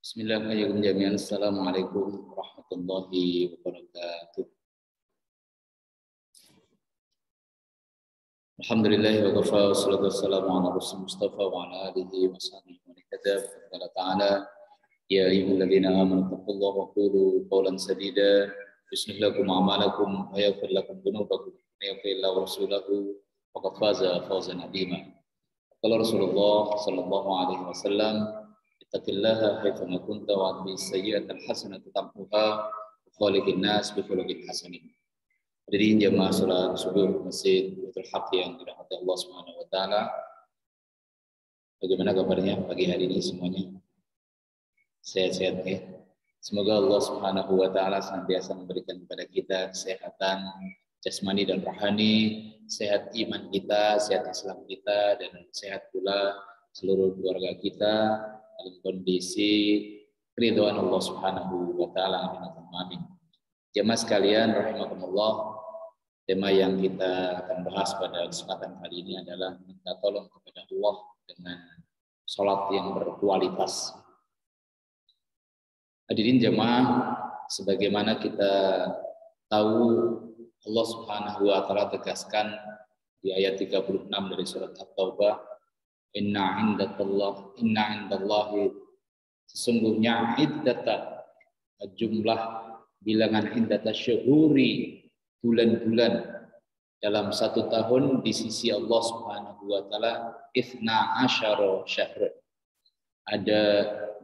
Bismillahirrahmanirrahim jami'an. Assalamualaikum warahmatullahi wabarakatuh. Alhamdulillah wa kafa wa salatu wassalamu ala rasul mustafa wa ala alihi wa sahbihi wa ihtada. Qala ta'ala ya ayyuhalladzina amanu taqullaha wa qulu qawlan sadida yuslih lakum a'malakum wa yaghfir lakum dhunubakum wa yuti'illah wa rasulahu faqad faza fawzan 'azima. Qala Rasulullah sallallahu alaihi wasallam ittaqillaha haitsuma kunta wa atbi sayyi'atal hasanata tamhuha wa khaliqin nas bi khuluqin hasanin. Hadirin jamaah salat subuh Masjid Baitul Haq yang dirahmati Allah Subhanahu wa taala. Bagaimana kabarnya pagi hari ini semuanya? Sehat-sehat ya. Semoga Allah Subhanahu wa taala senantiasa memberikan kepada kita kesehatan jasmani dan rohani, sehat iman kita, sehat Islam kita, dan sehat pula seluruh keluarga kita dalam kondisi keridhaan Allah Subhanahu wa taala. Amin. Jemaah sekalian rahimakumullah, tema yang kita akan bahas pada kesempatan kali ini adalah minta tolong kepada Allah dengan salat yang berkualitas. Hadirin jemaah, sebagaimana kita tahu Allah Subhanahu wa taala tegaskan di ayat 36 dari surat At-Taubah, inna indallahi sesungguhnya iddata jumlah bilangan iddata syuhuri bulan-bulan dalam satu tahun di sisi Allah Subhanahu wa taala 12 syahr. Ada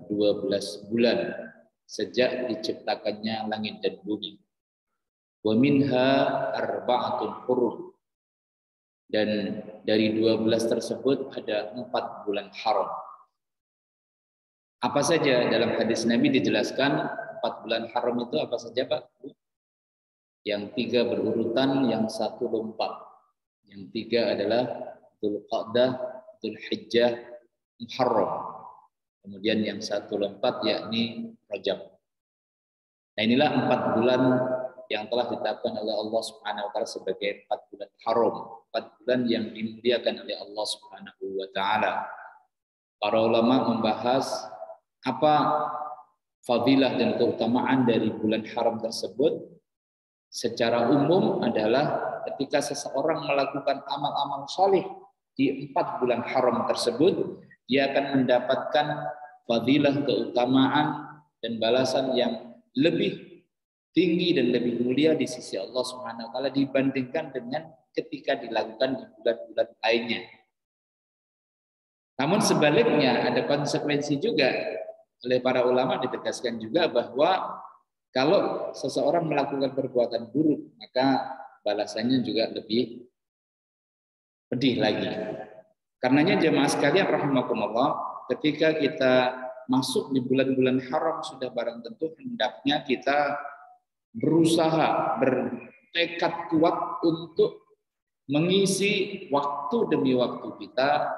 12 bulan sejak diciptakannya langit dan bumi. Wa minha arba'atun hurum. Dan dari 12 tersebut ada 4 bulan haram. Apa saja dalam hadis Nabi dijelaskan 4 bulan haram itu apa saja Pak? Yang 3 berurutan, yang 1 lompat. Yang 3 adalah Dzulqa'dah, Dzulhijjah, Muharram. Kemudian yang 1 lompat yakni Rajab. Nah inilah 4 bulan yang telah ditetapkan oleh Allah Subhanahu wa taala sebagai 4 bulan haram, 4 bulan yang dimuliakan oleh Allah Subhanahu wa taala. Para ulama membahas apa fadilah dan keutamaan dari bulan haram tersebut. Secara umum adalah ketika seseorang melakukan amal-amal saleh di 4 bulan haram tersebut, dia akan mendapatkan fadilah, keutamaan dan balasan yang lebih tinggi dan lebih mulia di sisi Allah Subhanahu wa taala dibandingkan dengan ketika dilakukan di bulan-bulan lainnya. Namun sebaliknya ada konsekuensi juga, oleh para ulama ditegaskan juga bahwa kalau seseorang melakukan perbuatan buruk maka balasannya juga lebih pedih lagi. Karenanya jemaah sekalian rahimakumullah, ketika kita masuk di bulan-bulan haram sudah barang tentu hendaknya kita berusaha, bertekad kuat untuk mengisi waktu demi waktu kita,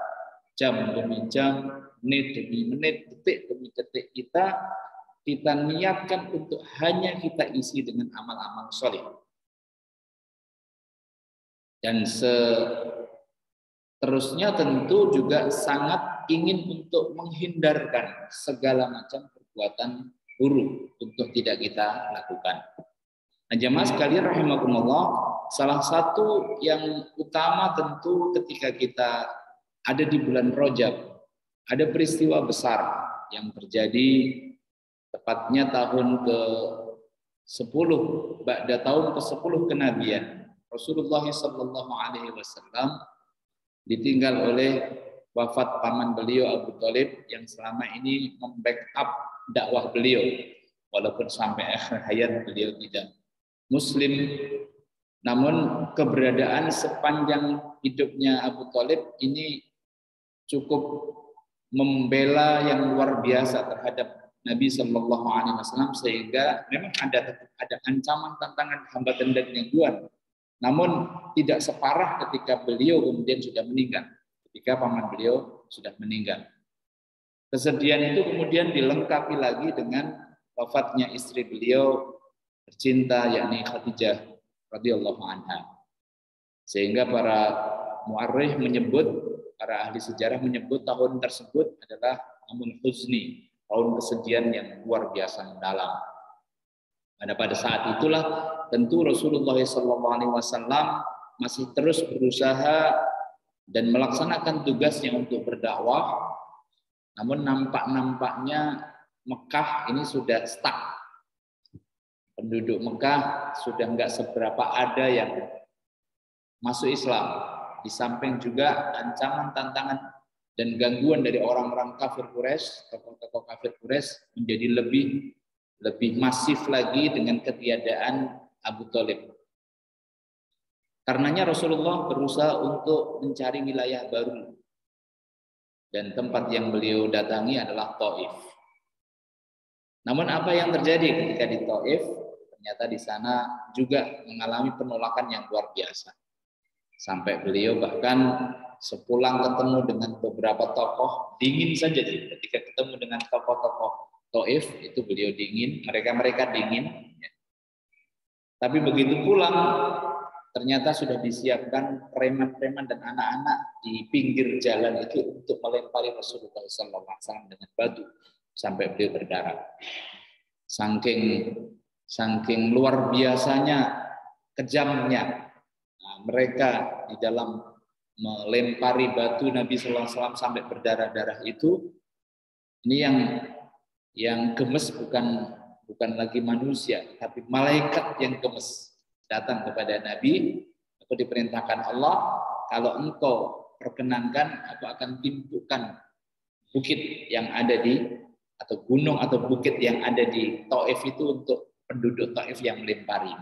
jam demi jam, menit demi menit, detik demi detik kita niatkan untuk hanya kita isi dengan amal-amal soleh. Dan seterusnya tentu juga sangat ingin untuk menghindarkan segala macam perbuatan buruk untuk tidak kita lakukan. Nah, jemaah sekalian rahimakumullah, salah satu yang utama tentu ketika kita ada di bulan Rajab, ada peristiwa besar yang terjadi tepatnya tahun ke-10, ba'da tahun ke-10 kenabian. Rasulullah sallallahu alaihi wasallam ditinggal oleh wafat paman beliau Abu Thalib yang selama ini membackup dakwah beliau walaupun sampai akhir hayat beliau tidak muslim, namun keberadaan sepanjang hidupnya Abu Thalib ini cukup membela yang luar biasa terhadap Nabi Shallallahu Alaihi Wasallam, sehingga memang ada ancaman, tantangan, hambatan dan gangguan. Namun tidak separah ketika beliau kemudian sudah meninggal, ketika paman beliau sudah meninggal. Kesedihan itu kemudian dilengkapi lagi dengan wafatnya istri beliau tercinta yakni Khadijah radhiyallahu anha. Sehingga para mu'arrikh menyebut, para ahli sejarah menyebut tahun tersebut adalah Amul Huzni, tahun kesedihan yang luar biasa mendalam. Pada saat itulah tentu Rasulullah SAW masih terus berusaha dan melaksanakan tugasnya untuk berdakwah. Namun nampaknya Mekah ini sudah stuck. Penduduk Mekah sudah enggak seberapa ada yang masuk Islam. Di samping juga ancaman, tantangan, dan gangguan dari orang-orang kafir Quraisy, tokoh-tokoh kafir Quraisy menjadi lebih masif lagi dengan ketiadaan Abu Thalib. Karenanya Rasulullah berusaha untuk mencari wilayah baru. Dan tempat yang beliau datangi adalah Taif. Namun apa yang terjadi ketika di Taif? Ternyata di sana juga mengalami penolakan yang luar biasa. Sampai beliau bahkan sepulang ketemu dengan beberapa tokoh, dingin saja ketika ketemu dengan tokoh-tokoh Taif, itu beliau dingin, mereka dingin. Tapi begitu pulang, ternyata sudah disiapkan preman-preman dan anak-anak di pinggir jalan itu untuk melempari Rasulullah SAW dengan batu sampai beliau berdarah. Saking luar biasanya kejamnya mereka di dalam melempari batu Nabi SAW sampai berdarah-darah itu. Ini yang gemes bukan lagi manusia, tapi malaikat yang gemes datang kepada Nabi. Aku diperintahkan Allah, kalau engkau perkenankan, aku akan timbulkan bukit yang ada atau gunung atau bukit yang ada di Taif itu untuk penduduk Taif yang melempari.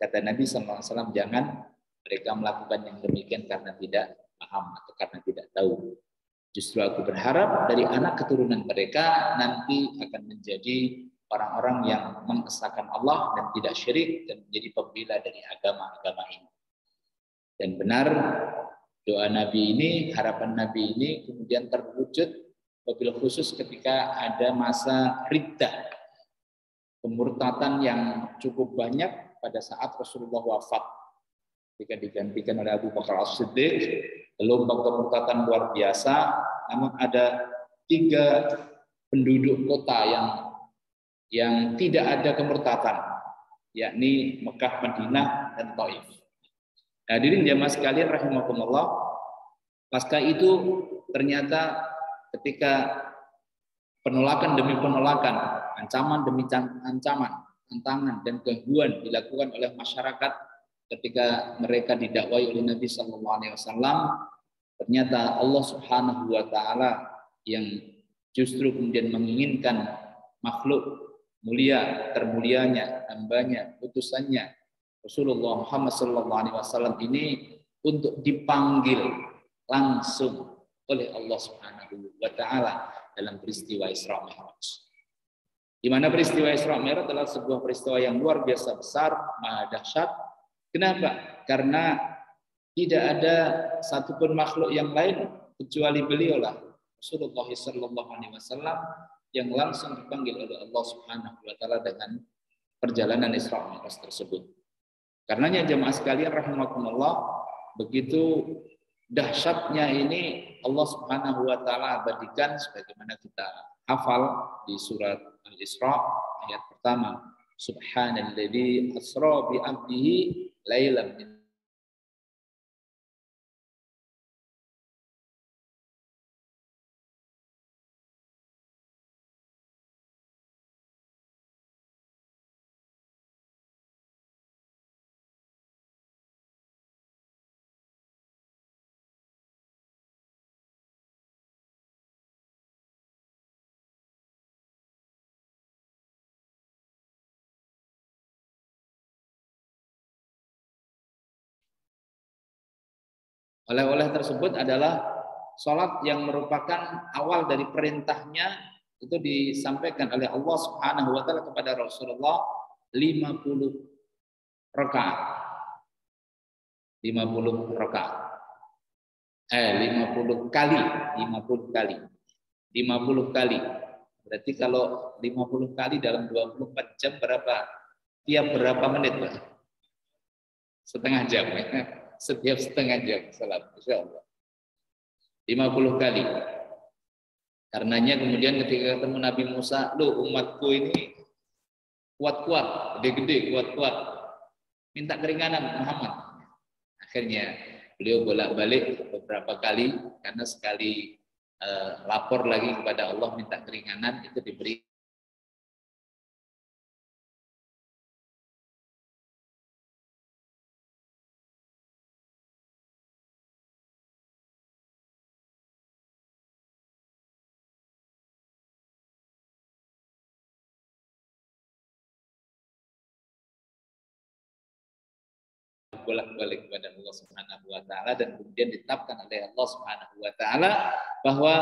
Kata Nabi SAW, jangan mereka melakukan yang demikian karena tidak paham atau karena tidak tahu. Justru aku berharap dari anak keturunan mereka nanti akan menjadi orang-orang yang mengesahkan Allah dan tidak syirik dan menjadi pembela dari agama-agama ini. Dan benar doa Nabi ini, harapan Nabi ini kemudian terwujud wabil khusus ketika ada masa riddah, kemurtatan yang cukup banyak pada saat Rasulullah wafat. Ketika digantikan oleh Abu Bakar As-Siddiq, gelombang kemurtatan luar biasa. Namun ada 3 penduduk kota yang tidak ada kemurtatan, yakni Mekah, Madinah, dan Taif. Hadirin jamaah sekalian rahimakumullah, pasca itu ternyata ketika penolakan demi penolakan, ancaman demi ancaman, tantangan dan gangguan dilakukan oleh masyarakat ketika mereka didakwai oleh Nabi SAW, ternyata Allah Subhanahu wa Ta'ala yang justru kemudian menginginkan makhluk mulia, termulianya, hambanya, utusannya Rasulullah Muhammad SAW ini untuk dipanggil langsung oleh Allah Subhanahu wa Ta'ala dalam peristiwa Isra Mi'raj. Di mana peristiwa Isra Mi'raj adalah sebuah peristiwa yang luar biasa besar, maha dahsyat. Kenapa? Karena tidak ada satupun makhluk yang lain kecuali beliaulah Rasulullah SAW yang langsung dipanggil oleh Allah Subhanahu wa Ta'ala dengan perjalanan Isra Mi'raj tersebut. Karenanya jemaah sekalian rahimakumullah, begitu dahsyatnya ini Allah Subhanahu wa Ta'ala abadikan sebagaimana kita hafal di surat Al-Isra ayat pertama, subhanalladzi asra bi 'abdihi lailan min oleh-oleh tersebut adalah sholat yang merupakan awal dari perintahnya, itu disampaikan oleh Allah Subhanahu wa Ta'ala kepada Rasulullah 50 rakaat. 50 rakaat. 50 kali. 50 kali. Berarti kalau 50 kali dalam 24 jam berapa? Tiap berapa menit, Pak? Setengah jam. Setiap setengah jam salat, insyaallah. 50 kali. Karenanya kemudian ketika ketemu Nabi Musa, "Loh, umatku ini kuat-kuat, gede-gede, kuat-kuat. Minta keringanan Muhammad." Akhirnya beliau bolak-balik beberapa kali karena sekali lapor lagi kepada Allah minta keringanan itu diberi bolak-balik kepada Allah Subhanahu wa taala dan kemudian ditetapkan oleh Allah Subhanahu wa taala bahwa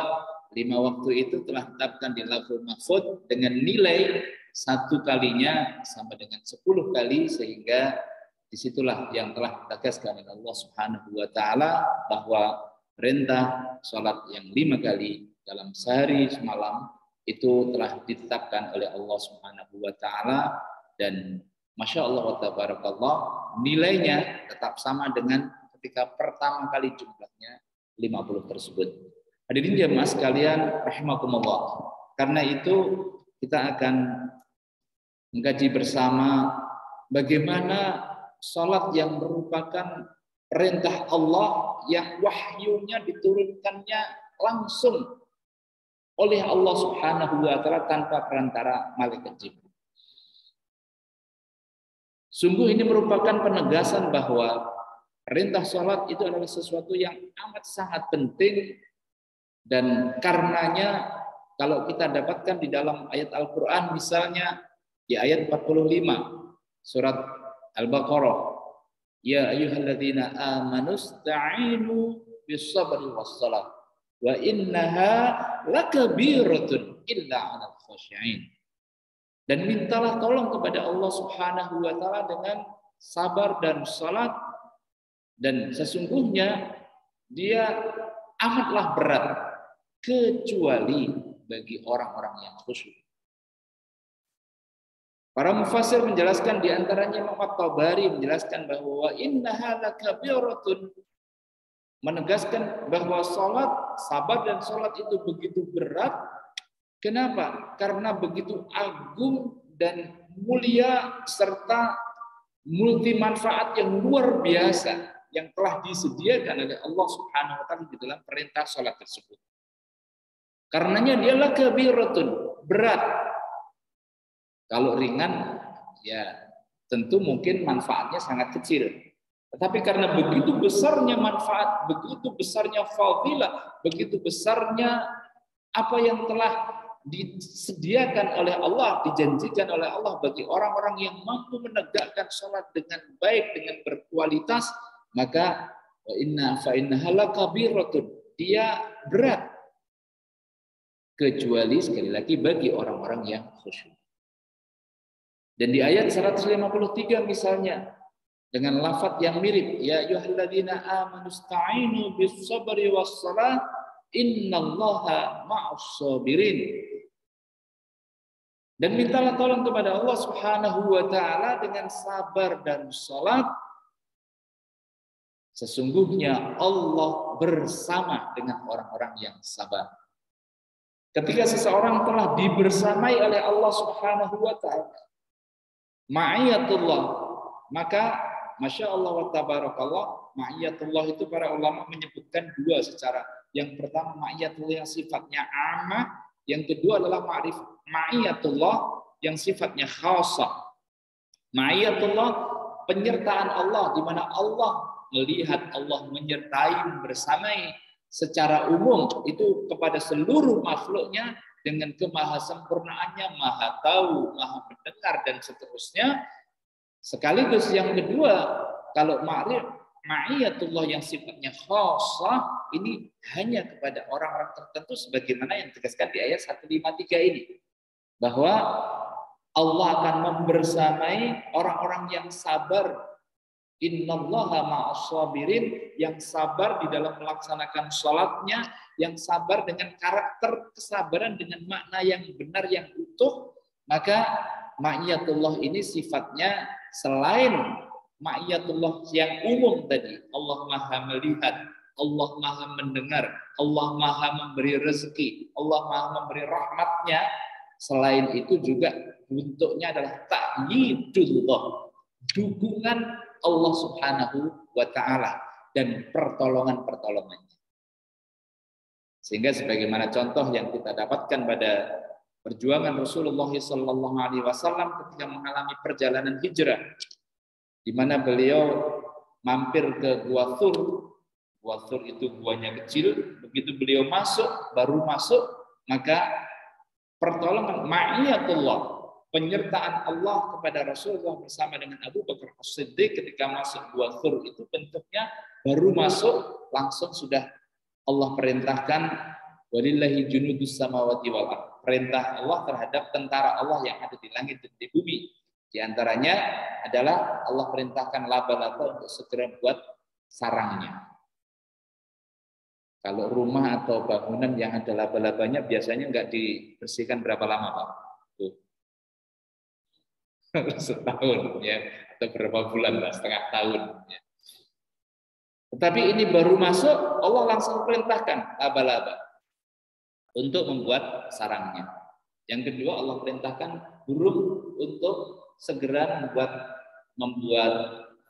5 waktu itu telah ditetapkan di Lauhul Mahfuz dengan nilai 1 kalinya sama dengan 10 kali, sehingga disitulah yang telah ditegaskan oleh Allah Subhanahu wa taala bahwa perintah salat yang 5 kali dalam sehari semalam itu telah ditetapkan oleh Allah Subhanahu wa taala, dan Masya Allah wa tabarakallah, nilainya tetap sama dengan ketika pertama kali jumlahnya 50 tersebut. Hadirin jamaah sekalian rahimakumullah. Karena itu kita akan mengkaji bersama bagaimana salat yang merupakan perintah Allah yang wahyunya diturunkannya langsung oleh Allah Subhanahu wa taala tanpa perantara malaikat Jibril. Sungguh ini merupakan penegasan bahwa perintah salat itu adalah sesuatu yang amat sangat penting, dan karenanya kalau kita dapatkan di dalam ayat Al-Qur'an misalnya di ayat 45 surat Al-Baqarah, ya ayyuhalladzina amanu ista'inu bis-sabri was-salah wa innaha lakabiratun illa 'alal khashi'in. Dan mintalah tolong kepada Allah Subhanahu wa taala dengan sabar dan salat, dan sesungguhnya dia amatlah berat kecuali bagi orang-orang yang khusyuk. Para mufassir menjelaskan, di antaranya Imam At-Tabari menjelaskan bahwa innaha lakabiratun, menegaskan bahwa salat, sabar dan salat itu begitu berat. Kenapa? Karena begitu agung dan mulia serta multi manfaat yang luar biasa yang telah disediakan oleh Allah Subhanahu wa taala di dalam perintah salat tersebut. Karenanya dialah kabiratun, berat. Kalau ringan ya tentu mungkin manfaatnya sangat kecil. Tetapi karena begitu besarnya manfaat, begitu besarnya fadilah, begitu besarnya apa yang telah disediakan oleh Allah, dijanjikan oleh Allah bagi orang-orang yang mampu menegakkan salat dengan baik, dengan berkualitas, maka wa innaha lakabiratun, dia berat kecuali sekali lagi bagi orang-orang yang khusyuk. Dan di ayat 153 misalnya dengan lafaz yang mirip, ya ayyuhalladzina amanu ista'inu bis-sabri was-salah innallaha ma'as sabirin. Dan mintalah tolong kepada Allah Subhanahu wa taala dengan sabar dan salat. Sesungguhnya Allah bersama dengan orang-orang yang sabar. Ketika seseorang telah dibersamai oleh Allah Subhanahu wa taala, ma'iyatullah, maka Masya Allah wa tabarakallah, ma'iyatullah itu para ulama menyebutkan 2 secara. Yang pertama ma'iyatullah yang sifatnya amma, yang kedua adalah ma'iyatullah yang sifatnya khasah. Ma'iyatullah penyertaan Allah, di mana Allah melihat, Allah menyertai, bersamai secara umum itu kepada seluruh makhluknya dengan kemahasempurnaannya, maha tahu, maha mendengar dan seterusnya. Sekaligus yang kedua, kalau ma'iyatullah yang sifatnya khasah ini hanya kepada orang-orang tertentu, sebagaimana yang ditegaskan di ayat 153 ini, bahwa Allah akan membersamai orang-orang yang sabar. Innallaha ma'as sabirin, yang sabar di dalam melaksanakan salatnya, yang sabar dengan karakter kesabaran dengan makna yang benar, yang utuh. Maka ma'iyatullah ini sifatnya selain ma'iyatullah yang umum tadi, Allah maha melihat, Allah Maha mendengar, Allah Maha memberi rezeki, Allah Maha memberi rahmatnya. Selain itu juga bentuknya adalah ta'yidullah, dukungan Allah Subhanahu wa taala dan pertolongan-pertolongannya. Sehingga sebagaimana contoh yang kita dapatkan pada perjuangan Rasulullah sallallahu alaihi wasallam ketika mengalami perjalanan hijrah, di mana beliau mampir ke Gua Thur. Gua Thur itu guanya kecil, begitu beliau baru masuk, maka pertolongan ma'iyatullah, penyertaan Allah kepada Rasulullah bersama dengan Abu Bakar As-Siddiq ketika masuk Gua Thur itu bentuknya baru masuk langsung sudah Allah perintahkan walillahi junudus samawati wal ardh. Perintah Allah terhadap tentara Allah yang ada di langit dan di bumi. Di antaranya adalah Allah perintahkan laba-laba untuk segera buat sarangnya. Kalau rumah atau bangunan yang ada laba-labanya biasanya nggak dibersihkan berapa lama, Pak? Tuh. Setahun ya, atau berapa bulan, setengah tahun ya. Tetapi ini baru masuk, Allah langsung perintahkan laba-laba untuk membuat sarangnya. Yang kedua, Allah perintahkan burung untuk segera membuat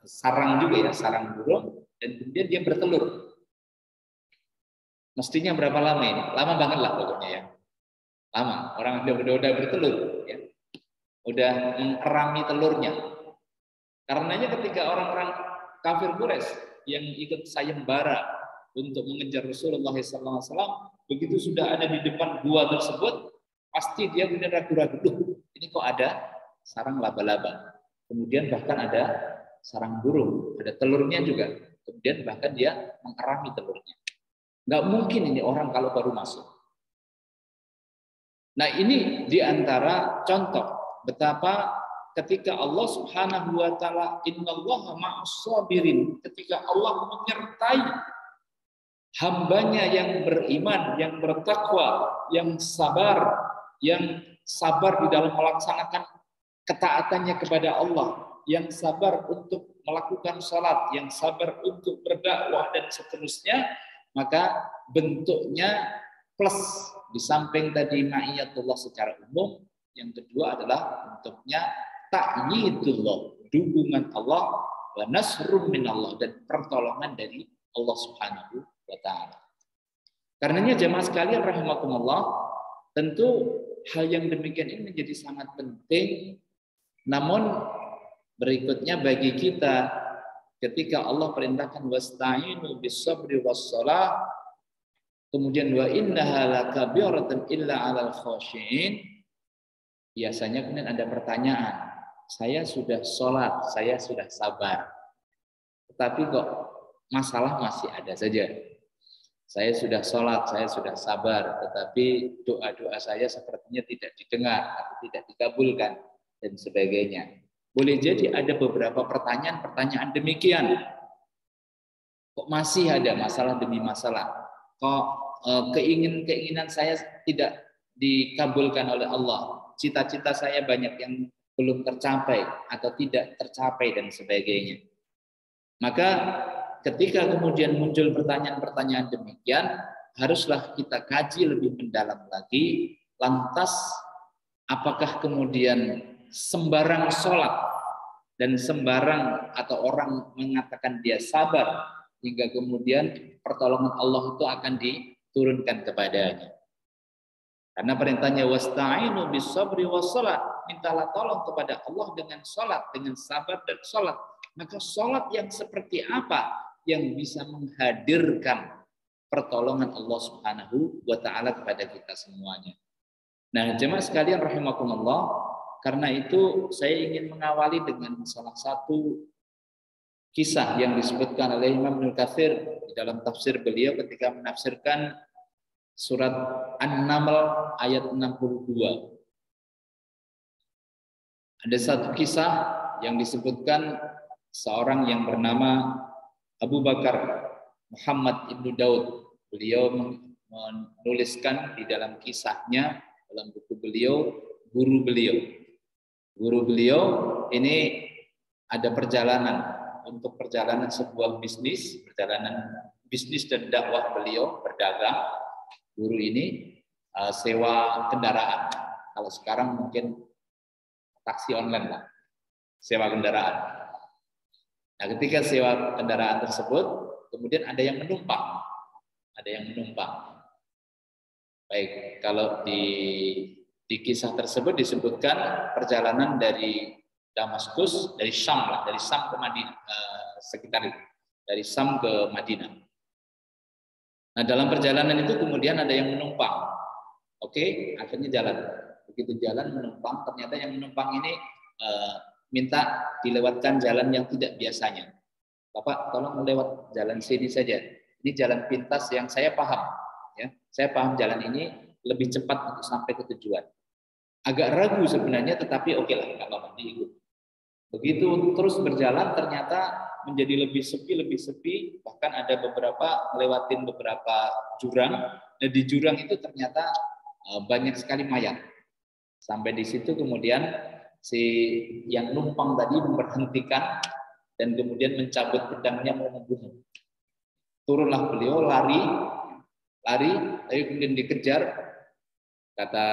sarang juga ya, sarang burung, dan kemudian dia bertelur. Mestinya berapa lama ini? Lama banget lah pokoknya ya. Lama. Orang udah bertelur ya. Udah mengerami telurnya. Karenanya ketika orang-orang kafir Quraisy yang ikut sayembara untuk mengejar Rasulullah SAW, begitu sudah ada di depan gua tersebut, pasti dia punya ragu-ragu. Ini kok ada sarang laba-laba. Kemudian bahkan ada sarang burung, ada telurnya juga. Kemudian bahkan dia mengerami telurnya. Nggak mungkin ini orang kalau baru masuk. Nah ini diantara contoh betapa ketika Allah Subhanahu wa taala innallaha ma'as sabirin, ketika Allah menyertai hambanya yang beriman, yang bertakwa, yang sabar di dalam melaksanakan ketaatannya kepada Allah, yang sabar untuk melakukan salat, yang sabar untuk berdakwah dan seterusnya, maka bentuknya plus di samping tadi ma'iyatullah secara umum, yang kedua adalah bentuknya ta'yidullah, dukungan Allah, wa nasrun minallah, dan pertolongan dari Allah Subhanahu wa taala. Karenanya jemaah sekalian rahimakumullah, tentu hal yang demikian ini menjadi sangat penting. Namun berikutnya bagi kita, ketika Allah perintahkan wasta'inu bis-sabri was-shalah, kemudian wa innaha lakabiratun illa 'alal khashiin, biasanya kemudian ada pertanyaan, saya sudah sholat, saya sudah sabar, tetapi kok masalah masih ada saja. Saya sudah sholat, saya sudah sabar, tetapi doa-doa saya sepertinya tidak didengar atau tidak dikabulkan dan sebagainya. Boleh jadi ada beberapa pertanyaan demikian. Kok masih ada masalah demi masalah? Kok keinginan saya tidak dikabulkan oleh Allah? Cita-cita saya banyak yang belum tercapai atau tidak tercapai dan sebagainya. Maka ketika kemudian muncul pertanyaan-pertanyaan demikian, haruslah kita kaji lebih mendalam lagi. Lantas apakah kemudian sembarang sholat dan sembarang atau orang mengatakan dia sabar hingga kemudian pertolongan Allah itu akan diturunkan kepadanya? Karena perintahnya wasta'inu bis-sabri was-shalah, mintalah tolong kepada Allah dengan salat, dengan sabar dan salat. Maka salat yang seperti apa yang bisa menghadirkan pertolongan Allah Subhanahu wa taala kepada kita semuanya? Nah, jemaah sekalian rahimakumullah, karena itu saya ingin mengawali dengan salah satu kisah yang disebutkan oleh Imam Ibnu Katsir di dalam tafsir beliau ketika menafsirkan surat An-Naml ayat 62. Ada satu kisah yang disebutkan seorang yang bernama Abu Bakar Muhammad ibnu Daud. Beliau menuliskan di dalam kisahnya, dalam buku beliau, guru beliau ini ada perjalanan untuk perjalanan sebuah bisnis, perjalanan bisnis dan dakwah beliau berdagang, guru ini sewa kendaraan. Kalau sekarang mungkin taksi online lah, sewa kendaraan. Nah, ketika sewa kendaraan tersebut, kemudian ada yang menumpang. Baik, kalau di kisah tersebut disebutkan perjalanan dari Damaskus, dari Syam ke Madinah, sekitar itu, dari Syam ke Madinah. Nah, dalam perjalanan itu kemudian ada yang menumpang. Oke, akhirnya jalan. Begitu jalan menumpang, ternyata yang menumpang ini minta dilewatkan jalan yang tidak biasanya. Bapak, tolong melewat jalan sini saja. Ini jalan pintas yang saya paham. Ya, saya paham jalan ini lebih cepat untuk sampai ke tujuan. Agak ragu sebenarnya, tetapi oke lah kalau diikut. Begitu terus berjalan, ternyata menjadi lebih sepi, bahkan ada lewatin beberapa jurang, dan di jurang itu ternyata banyak sekali mayat. Sampai di situ kemudian si yang numpang tadi memberhentikan dan kemudian mencabut pedangnya mau membunuh. Turunlah beliau, lari, tapi kemudian dikejar. Kata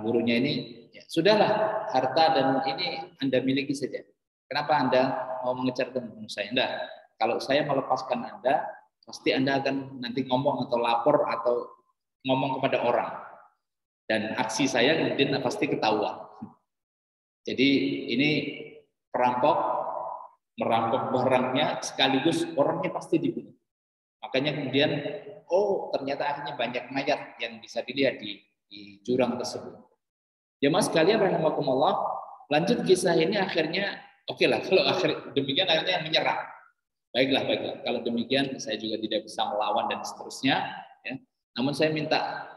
gurunya ini, ya, sudahlah, harta dan ini Anda miliki saja. Kenapa Anda mau mengejar teman saya? Enggak. Kalau saya melepaskan Anda, pasti Anda akan nanti ngomong atau lapor atau ngomong kepada orang. Dan aksi saya kemudian pasti ketahuan. Jadi ini perampok merampok barangnya sekaligus orangnya pasti dibunuh. Makanya kemudian, ternyata akhirnya banyak mayat yang bisa dilihat di jurang tersebut. Jemaah sekalian rahimakumullah, lanjut kisah ini akhirnya oke lah, kalau demikian akhirnya menyerah. Baiklah. Kalau demikian saya juga tidak bisa melawan dan seterusnya. Ya. Namun saya minta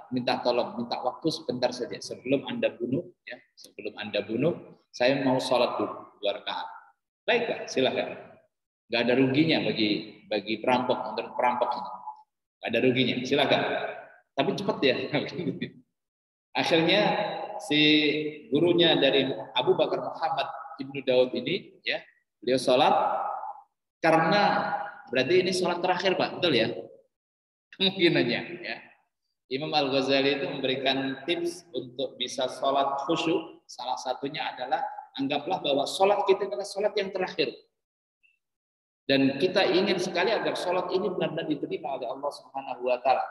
tolong, minta waktu sebentar saja sebelum Anda bunuh. Ya. Sebelum Anda bunuh, saya mau sholat dulu 2 rakaat. Baiklah, silakan. Nggak ada ruginya bagi perampok, untuk perampok ini. Nggak ada ruginya, silakan. Tapi cepat ya. Akhirnya si gurunya dari Abu Bakar Muhammad Ibnu Daud ini, ya, beliau sholat karena berarti ini sholat terakhir, Pak, betul ya? Kemungkinannya, ya. Imam Al-Ghazali itu memberikan tips untuk bisa sholat khusyuk. Salah satunya adalah anggaplah bahwa sholat kita adalah sholat yang terakhir. Dan kita ingin sekali agar sholat ini benar-benar diterima oleh Allah Subhanahu wa Ta'ala.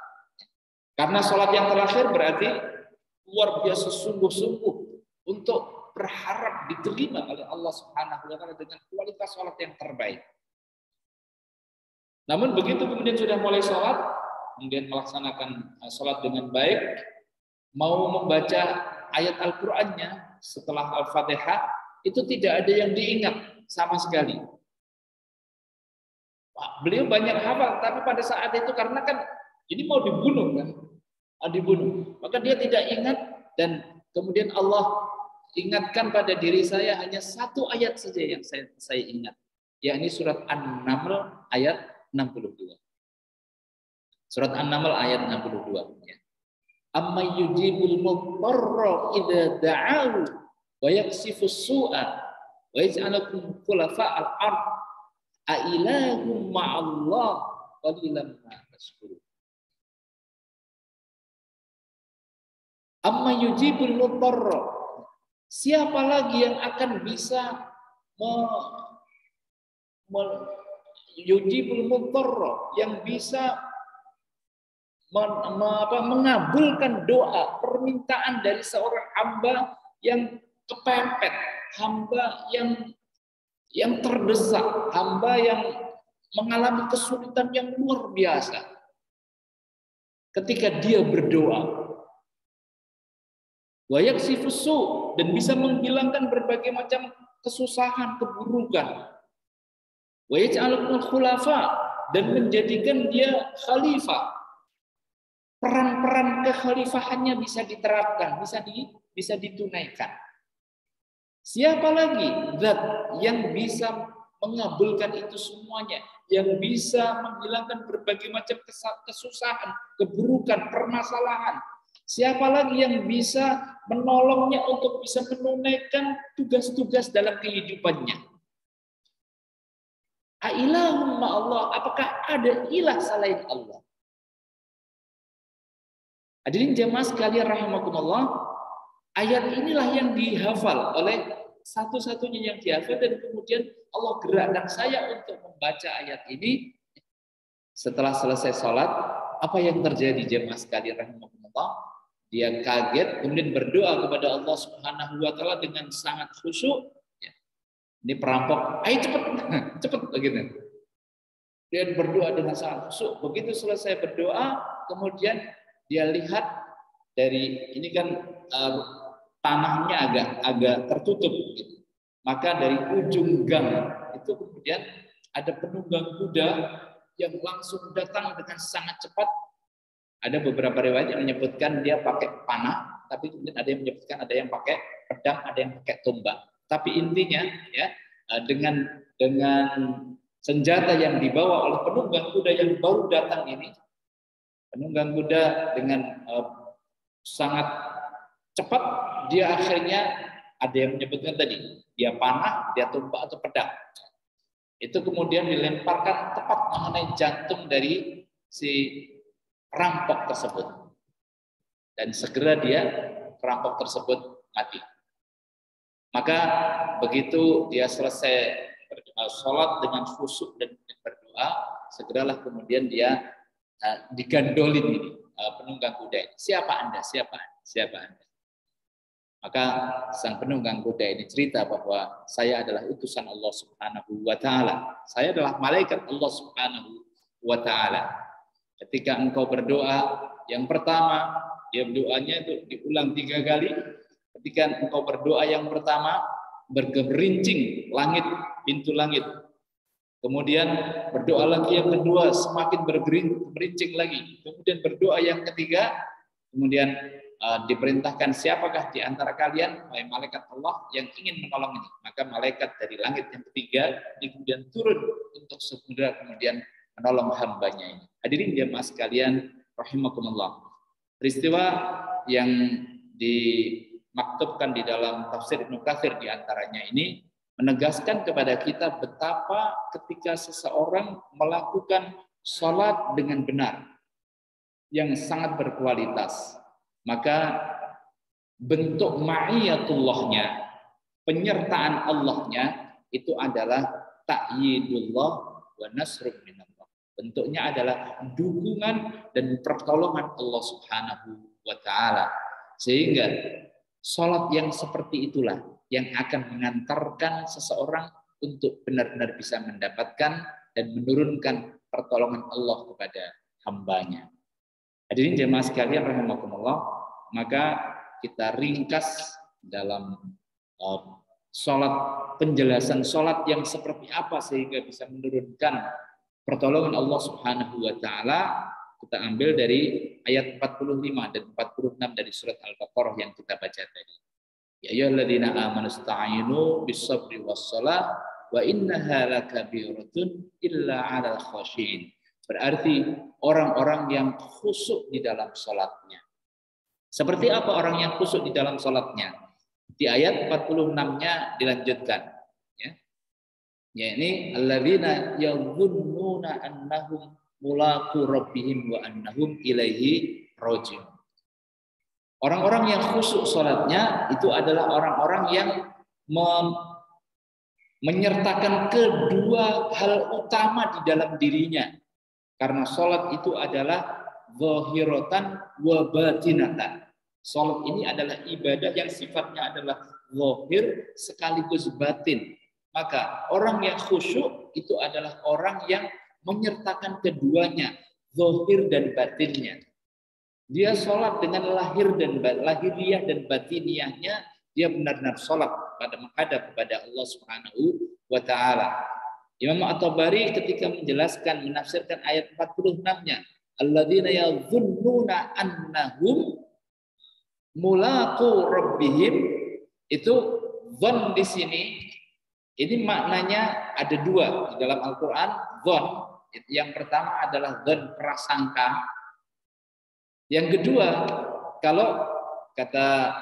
Karena sholat yang terakhir berarti luar biasa sungguh-sungguh untuk berharap diterima oleh Allah Subhanahu wa Ta'ala dengan kualitas sholat yang terbaik. Namun begitu kemudian sudah mulai sholat, kemudian melaksanakan sholat dengan baik, mau membaca ayat Al-Qur'annya setelah Al-Fatihah, itu tidak ada yang diingat sama sekali. Beliau banyak hafal, tapi pada saat itu karena kan ini mau dibunuh kan, dibunuh, maka dia tidak ingat, dan kemudian Allah ingatkan pada diri saya hanya 1 ayat saja yang saya ingat, yakni surat An-Naml ayat 62. Surat An-Naml ayat 62. Ya. Amma yujibul mudtarra idza da'ahu wa yaksifus su'a wa yaj'alukum khulafa'al ard a ilahum ma'allah qalilan ma tashkurun. Amma yujibul mudtarra, siapa lagi yang akan bisa yujibul mudtarra, yang bisa mengabulkan doa permintaan dari seorang hamba yang kepepet, hamba yang terdesak, hamba yang mengalami kesulitan yang luar biasa. Ketika dia berdoa, wa yaksifus su, dan bisa menghilangkan berbagai macam kesusahan, keburukan. Wa yaj'alukumul khulafa, dan menjadikan dia khalifah. Peran-peran kekhalifahannya bisa diterapkan, bisa ditunaikan. Siapa lagi zat yang bisa mengabulkan itu semuanya, yang bisa menghilangkan berbagai macam kesusahan, keburukan, permasalahan? Siapa lagi yang bisa menolongnya untuk bisa menunaikan tugas-tugas dalam kehidupannya? Ailahum Allah, apakah ada ilah selain Allah? Hadirin jamaah sekalian rahimakumullah, ayat inilah yang dihafal oleh satu-satunya yang dihafal, dan kemudian Allah gerakkan saya untuk membaca ayat ini. Setelah selesai sholat, apa yang terjadi jemaah sekalian rahimakumullah? Dia kaget, kemudian berdoa kepada Allah Subhanahu wa taala dengan sangat khusyuk. Ini perampok, ayo cepet, cepet begitu. Dia berdoa dengan sangat khusyuk. Begitu selesai berdoa, kemudian dia lihat dari ini kan tanahnya agak tertutup gitu. Maka dari ujung gang itu kemudian ada penunggang kuda yang langsung datang dengan sangat cepat. Ada beberapa riwayat yang menyebutkan dia pakai panah, tapi kemudian ada yang menyebutkan ada yang pakai pedang, ada yang pakai tombak. Tapi intinya ya, dengan senjata yang dibawa oleh penunggang kuda yang baru datang ini, penunggang kuda dengan sangat cepat, dia akhirnya ada yang menyebutkan tadi, dia panah, dia tombak atau pedang. Itu kemudian dilemparkan tepat mengenai jantung dari si perampok tersebut. Dan segera perampok tersebut mati. Maka begitu dia selesai sholat dengan khusyuk dan berdoa, segeralah kemudian dia digandolin ini penunggang kuda ini. Siapa Anda? Siapa Anda? Siapa Anda? Maka sang penunggang kuda ini cerita bahwa saya adalah utusan Allah Subhanahu wa taala. Saya adalah malaikat Allah Subhanahu wa taala. Ketika engkau berdoa, yang pertama, dia doanya itu diulang 3 kali. Ketika engkau berdoa yang pertama, bergerincing langit, pintu langit. Kemudian berdoa lagi yang kedua, semakin bergerincing lagi. Kemudian berdoa yang ketiga, kemudian diperintahkan siapakah di antara kalian, wahai malaikat Allah yang ingin menolong ini. Maka malaikat dari langit yang ketiga ini kemudian turun untuk segera kemudian menolong hambanya ini. Hadirin jemaah sekalian rahimakumullah. Peristiwa yang dimaktubkan di dalam tafsir Ibnu Katsir di antaranya ini menegaskan kepada kita betapa ketika seseorang melakukan sholat dengan benar yang sangat berkualitas, maka bentuk ma'iyatullahnya, penyertaan Allahnya itu adalah ta'yidullah wa nasrun minallah. Bentuknya adalah dukungan dan pertolongan Allah Subhanahu wa taala. Sehingga sholat yang seperti itulah yang akan mengantarkan seseorang untuk benar-benar bisa mendapatkan dan menurunkan pertolongan Allah kepada hambanya. Hadirin jemaah sekalian rahimakumullah, maka kita ringkas dalam sholat, penjelasan sholat yang seperti apa sehingga bisa menurunkan pertolongan Allah Subhanahu wa taala. Kita ambil dari ayat 45 dan 46 dari surat Al-Baqarah yang kita baca tadi. Ya ayyuhalladzina amanu ista'inu bis-sabri was-shalah wa innaha lakabiratun illa 'alal khashiyin. Berarti orang-orang yang khusyuk di dalam salatnya. Seperti apa orang yang khusyuk di dalam salatnya? Di ayat 46-nya dilanjutkan, ya. Yakni alladzina yadhunnuna annahum mulaqu rabbihim wa annahum ilaihi raji'un. Orang-orang yang khusyuk salatnya itu adalah orang-orang yang menyertakan kedua hal utama di dalam dirinya. Karena salat itu adalah zahiratan wa batinatan. Salat ini adalah ibadah yang sifatnya adalah zahir sekaligus batin. Maka orang yang khusyuk itu adalah orang yang menyertakan keduanya, zahir dan batinnya. Dia sholat dengan lahiriah dan batiniyahnya, dia benar-benar sholat pada menghadap kepada Allah Subhanahu wa taala. Imam At-Tabari ketika menjelaskan, menafsirkan ayat 46-nya, alladzina yadhunnuna annahum mulaqu rabbihim, itu dzan di sini ini maknanya ada dua di dalam Al-Qur'an. Dzan yang pertama adalah dzan prasangka. Yang kedua, kalau kata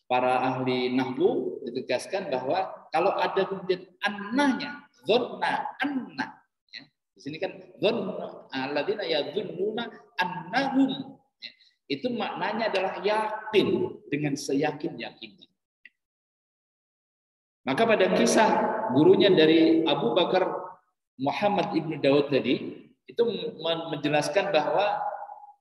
para ahli nahwu ditegaskan bahwa kalau ada kemudian annahnya, dzanna anna, sini kan alladzina yadhunnuna annahum. Itu maknanya adalah yakin dengan seyakin-yakinnya. Maka pada kisah gurunya dari Abu Bakar Muhammad ibnu Daud tadi itu menjelaskan bahwa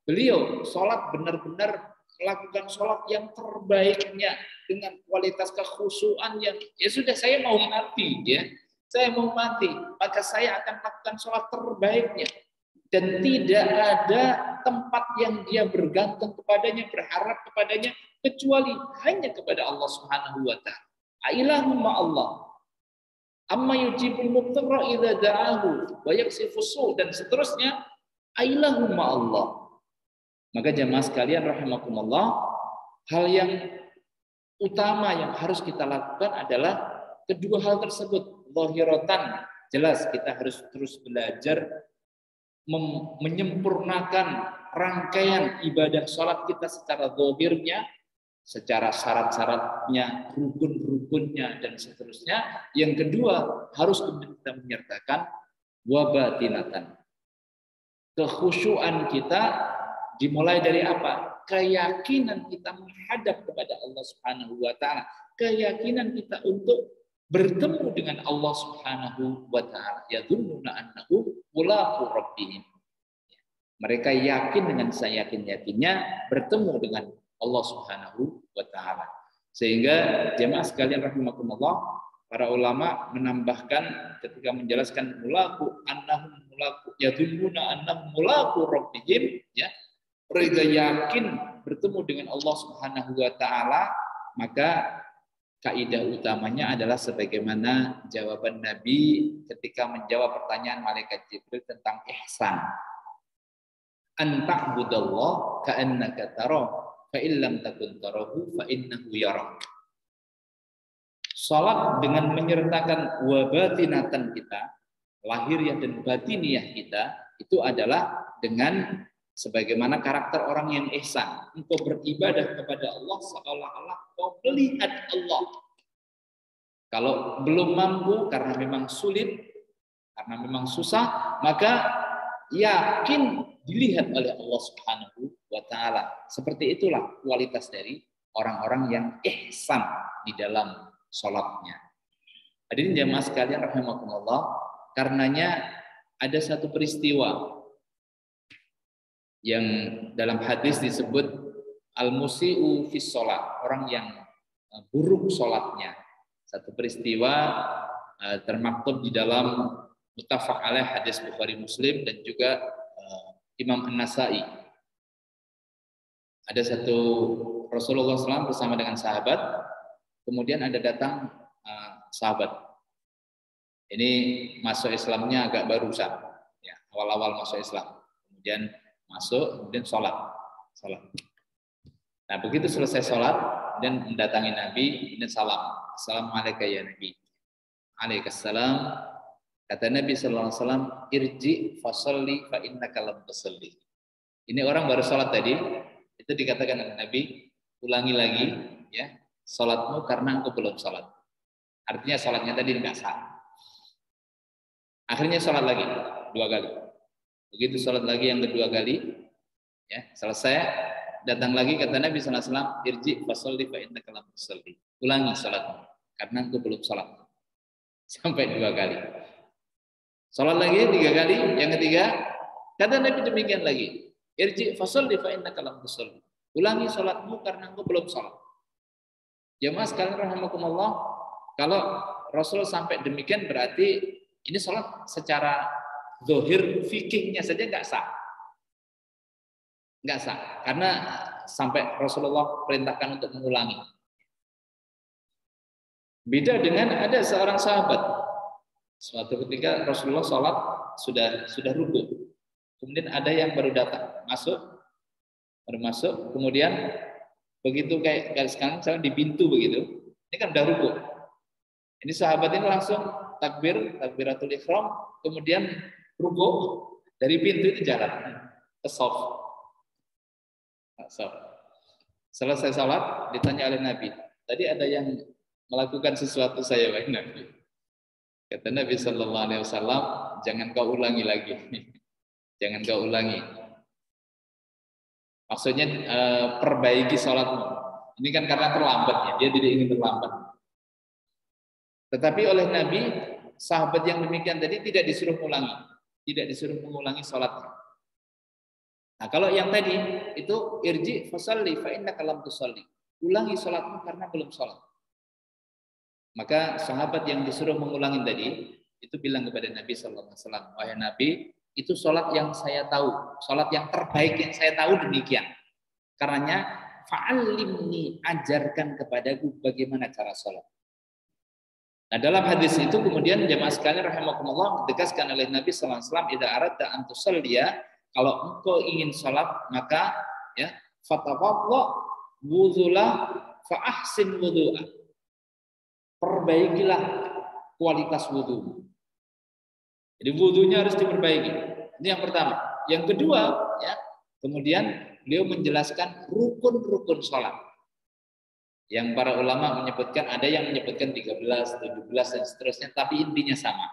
beliau sholat benar-benar melakukan sholat yang terbaiknya dengan kualitas kekhusyuan yang ya sudah saya mau mati ya, saya mau mati maka saya akan lakukan sholat terbaiknya dan tidak ada tempat yang dia bergantung kepadanya, berharap kepadanya kecuali hanya kepada Allah Subhanahu wa taala. Ilahumma Allah. Amma yujibul mudtarra idza da'ahu wa yaksifus su' dan seterusnya. Ilahumma Allah. Maka jemaah sekalian rahimakumullah, hal yang utama yang harus kita lakukan adalah kedua hal tersebut. Zahiratan, jelas kita harus terus belajar menyempurnakan rangkaian ibadah sholat kita secara zahirnya, secara syarat-syaratnya, rukun-rukunnya, dan seterusnya. Yang kedua, harus kita menyertakan wabatinatan. Kekhusyuan kita dimulai dari apa? Keyakinan kita menghadap kepada Allah Subhanahu wa taala, keyakinan kita untuk bertemu dengan Allah Subhanahu wa taala. Yadhunnuna annahu mulaqu rabbihim. Mereka yakin dengan seyakin-yakinnya bertemu dengan Allah Subhanahu wa taala. Sehingga jemaah sekalian rahimakumullah, para ulama menambahkan ketika menjelaskan mulaqu annahum mulaqu yadhunnuna annahum mulaqu rabbihim, ya. Mereka yakin bertemu dengan Allah Subhanahu wa taala, maka kaidah utamanya adalah sebagaimana jawaban Nabi ketika menjawab pertanyaan malaikat Jibril tentang ihsan. An ta'budallah ka'annaka tarahu fa illam takun tarahu fa innahu yarak. Salat dengan menyertakan wabatinatan kita, lahiriah dan batiniah kita, itu adalah dengan sebagaimana karakter orang yang ihsan. Engkau beribadah kepada Allah seolah-olah kau melihat Allah. Kalau belum mampu karena memang sulit, karena memang susah, maka yakin dilihat oleh Allah Subhanahu wa taala. Seperti itulah kualitas dari orang-orang yang ihsan di dalam salatnya. Hadirin jamaah sekalian rahimakumullah, karenanya ada satu peristiwa yang dalam hadis disebut al-musi'u fis shalah, orang yang buruk salatnya. Satu peristiwa termaktub di dalam muttafaq alaih hadis Bukhari Muslim dan juga Imam An-Nasai. Ada satu Rasulullah SAW bersama dengan sahabat, kemudian ada datang sahabat. Ini masuk Islamnya agak barusan, ya, awal-awal masuk Islam. Kemudian masuk, kemudian sholat. Nah, begitu selesai sholat, dan mendatangi Nabi, dan salam. Assalamualaikum ya Nabi. Waalaikumsalam. Kata Nabi SAW, irji fasalli fa innaka lam tusalli. Ini orang baru sholat tadi, itu dikatakan oleh Nabi, ulangi lagi, ya, sholatmu karena engkau belum sholat. Artinya sholatnya tadi nggak sah. Akhirnya sholat lagi, 2 kali. Begitu sholat lagi yang kedua kali, ya, selesai, datang lagi kata Nabi SAW, irji fasalli fa innaka lam tusalli. Ulangi sholatmu karena engkau belum sholat. Sampai 2 kali. Sholat lagi 3 kali, yang ketiga kata Nabi demikian lagi, irji fasalli fa innaka lam tusalli. Ulangi sholatmu karena engkau belum sholat. Jemaah sekalian rahimakumullah, kalau Rasul sampai demikian berarti ini sholat secara zahir fikihnya saja nggak sah. Nggak sah, karena sampai Rasulullah perintahkan untuk mengulangi. Beda dengan ada seorang sahabat. Suatu ketika Rasulullah sholat sudah ruku. Kemudian ada yang baru datang, baru masuk, kemudian begitu kayak sekarang di pintu begitu. Ini kan udah ruku. Ini sahabat ini langsung takbiratul ihram, kemudian ruku, dari pintu itu jalan ke shaf. Selesai salat ditanya oleh Nabi, tadi ada yang melakukan sesuatu saya wahai Nabi. Kata Nabi Sallallahu Alaihi Wasallam, jangan kau ulangi lagi, jangan kau ulangi. Maksudnya perbaiki sholatmu. Ini kan karena terlambat ya, dia tidak ingin terlambat. Tetapi oleh Nabi, sahabat yang demikian tadi tidak disuruh ulangi, tidak disuruh mengulangi sholatnya. Nah kalau yang tadi itu irji fasalli fa innaka lam tusalli, ulangi sholatmu karena belum sholat. Maka sahabat yang disuruh mengulangi tadi itu bilang kepada Nabi Sallallahu Alaihi Wasallam, wahai Nabi, itu sholat yang saya tahu, sholat yang terbaik yang saya tahu demikian. Karenanya fa'allimni, ajarkan kepadaku bagaimana cara sholat. Nah dalam hadis itu kemudian jemaah sekalian rahimakumullah ditegaskan oleh Nabi Sallallahu Alaihi Wasallam, idza aradta an tusalliya, kalau engkau ingin sholat maka ya fatawadda wudulah fa ahsin wudu'a, perbaikilah kualitas wudu. Jadi wudunya harus diperbaiki. Ini yang pertama. Yang kedua, ya, kemudian beliau menjelaskan rukun-rukun sholat. Yang para ulama menyebutkan, ada yang menyebutkan 13, 17 dan seterusnya, tapi intinya sama.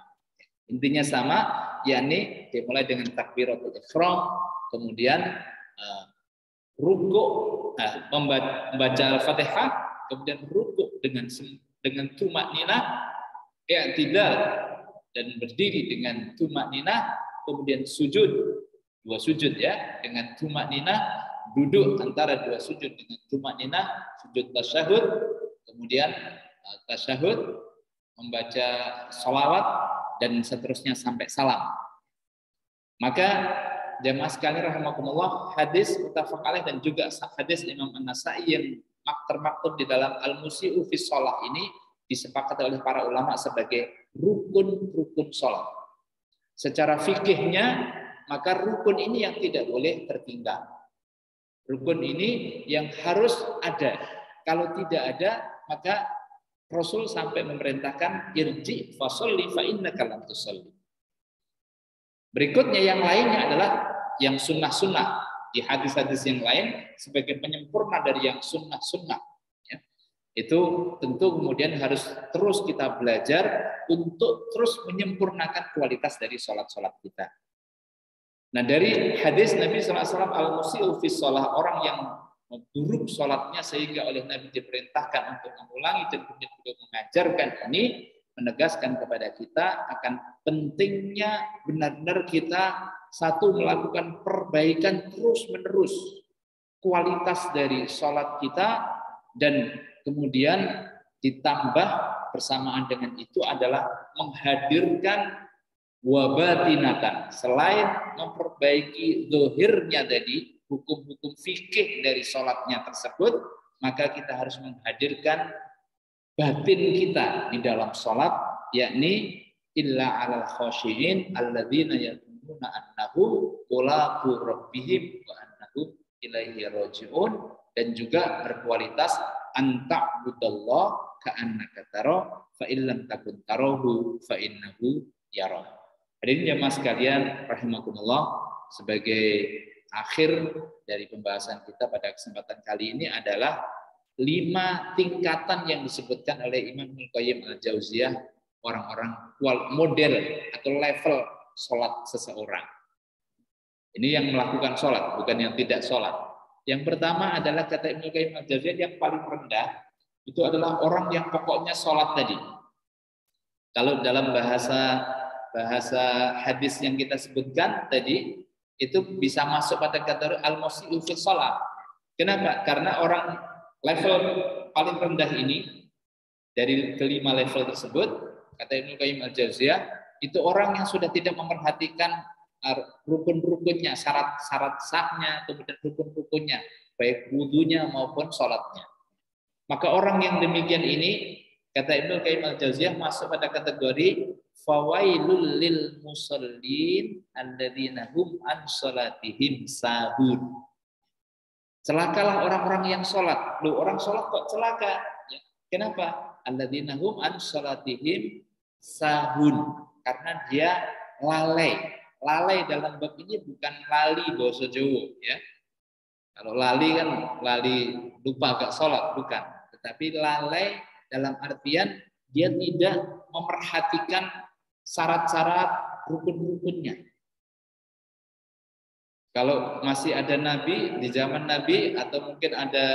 Intinya sama, yakni dimulai dengan takbiratul ihram, kemudian ruku, membaca Al-Fatihah, kemudian ruku dengan tumak nina, i'tidal dan berdiri dengan tumak nina, kemudian sujud, dua sujud ya, dengan tumak nina, duduk antara dua sujud dengan tumak nina, sujud tasyahud, kemudian tasyahud, membaca sholawat dan seterusnya sampai salam. Maka jemaah sekalian rahimakumullah, hadis muttafaq alaih dan juga hadis Imam An-Nasa'i yang termaktub di dalam Al-Musi'u fi Shalah ini disepakati oleh para ulama sebagai rukun-rukun sholat. Secara fikihnya, maka rukun ini yang tidak boleh tertinggal. Rukun ini yang harus ada. Kalau tidak ada, maka Rasul sampai memerintahkan irji fasolli fa innaka lam tusalli. Berikutnya yang lainnya adalah yang sunnah-sunnah. Di hadis-hadis yang lain sebagai penyempurna dari yang sunnah-sunnah. Ya. Itu tentu kemudian harus terus kita belajar untuk terus menyempurnakan kualitas dari sholat-sholat kita. Nah dari hadis Nabi SAW al-musi'u fi sholah, orang yang buruk sholatnya sehingga oleh Nabi diperintahkan untuk mengulangi dan kemudian beliau mengajarkan ini, menegaskan kepada kita akan pentingnya benar-benar kita satu melakukan perbaikan terus-menerus kualitas dari sholat kita, dan kemudian ditambah bersamaan dengan itu adalah menghadirkan wabatinatan, selain memperbaiki zahirnya tadi hukum-hukum fikih dari sholatnya tersebut, maka kita harus menghadirkan batin kita di dalam sholat, yakni illa alal khosyiin alladzina yatununa annahum mulaqu rabbihim wa annahum ilaihi raji'un, dan juga berkualitas anta'budallah ka'annaka tara fa illam takun tarahu fa innahu yara. Hadirin jamaah sekalian rahimakumullah, sebagai akhir dari pembahasan kita pada kesempatan kali ini adalah 5 tingkatan yang disebutkan oleh Imam Ibnu Qayyim Al-Jauziyah, orang-orang model atau level sholat seseorang. Ini yang melakukan sholat, bukan yang tidak sholat. Yang pertama adalah kata Ibnu Qayyim Al-Jauziyah, yang paling rendah itu adalah orang yang pokoknya sholat tadi. Kalau dalam bahasa hadis yang kita sebutkan tadi, itu bisa masuk pada kategori al-musi'u fi shalah. Kenapa? Karena orang level paling rendah ini, dari kelima level tersebut, kata Ibnu Qayyim Al-Jauziyah, itu orang yang sudah tidak memperhatikan rukun-rukunnya, syarat-syarat sahnya, kemudian rukun-rukunnya, baik wudunya maupun sholatnya. Maka orang yang demikian ini, kata Ibnu Qayyim Al-Jauziyah, masuk pada kategori fawailul lil musallin alladzina hum an salatihim sahun. Celakalah orang-orang yang sholat. Loh, orang sholat kok celaka? Ya. Kenapa? Alladzina hum an salatihim sahun. Karena dia lalai. Lalai dalam bab ini bukan lali bahasa Jawa, ya. Kalau lali kan lali lupa gak sholat, bukan. Tetapi lalai dalam artian dia tidak memperhatikan syarat-syarat rukun-rukunnya. Kalau masih ada nabi di zaman nabi atau mungkin ada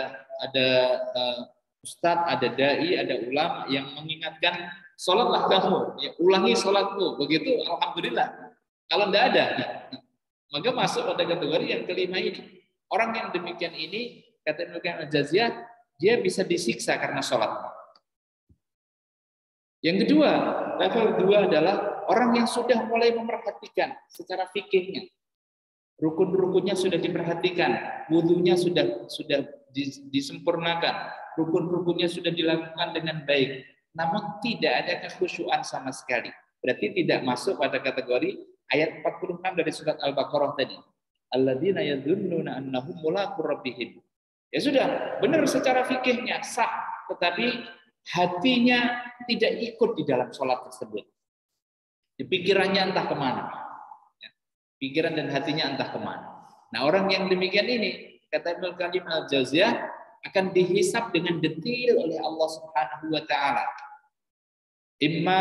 ustadz, ada dai, ada ulama yang mengingatkan sholatlah kamu, ya, ulangi sholatmu, begitu alhamdulillah. Kalau tidak ada, maka masuk pada kategori yang kelima ini. Orang yang demikian ini kata Ibnu Qayyim al-Jauziyah, dia bisa disiksa karena sholat. Yang kedua, level 2 adalah orang yang sudah mulai memperhatikan secara fikihnya. Rukun-rukunnya sudah diperhatikan, wudunya sudah disempurnakan, rukun-rukunnya sudah dilakukan dengan baik, namun tidak ada kekhusyuan sama sekali. Berarti tidak masuk pada kategori ayat 46 dari surat Al-Baqarah tadi. Alladzina yadhunnuna annahum mulaqu rabbihim. Ya sudah, benar secara fikihnya sah, tetapi hatinya tidak ikut di dalam sholat tersebut. Pikirannya entah kemana. Pikiran dan hatinya entah kemana. Nah, orang yang demikian ini, kata Ibnu Qayyim al-Jauziyah, akan dihisab dengan detail oleh Allah Subhanahu wa taala. Imma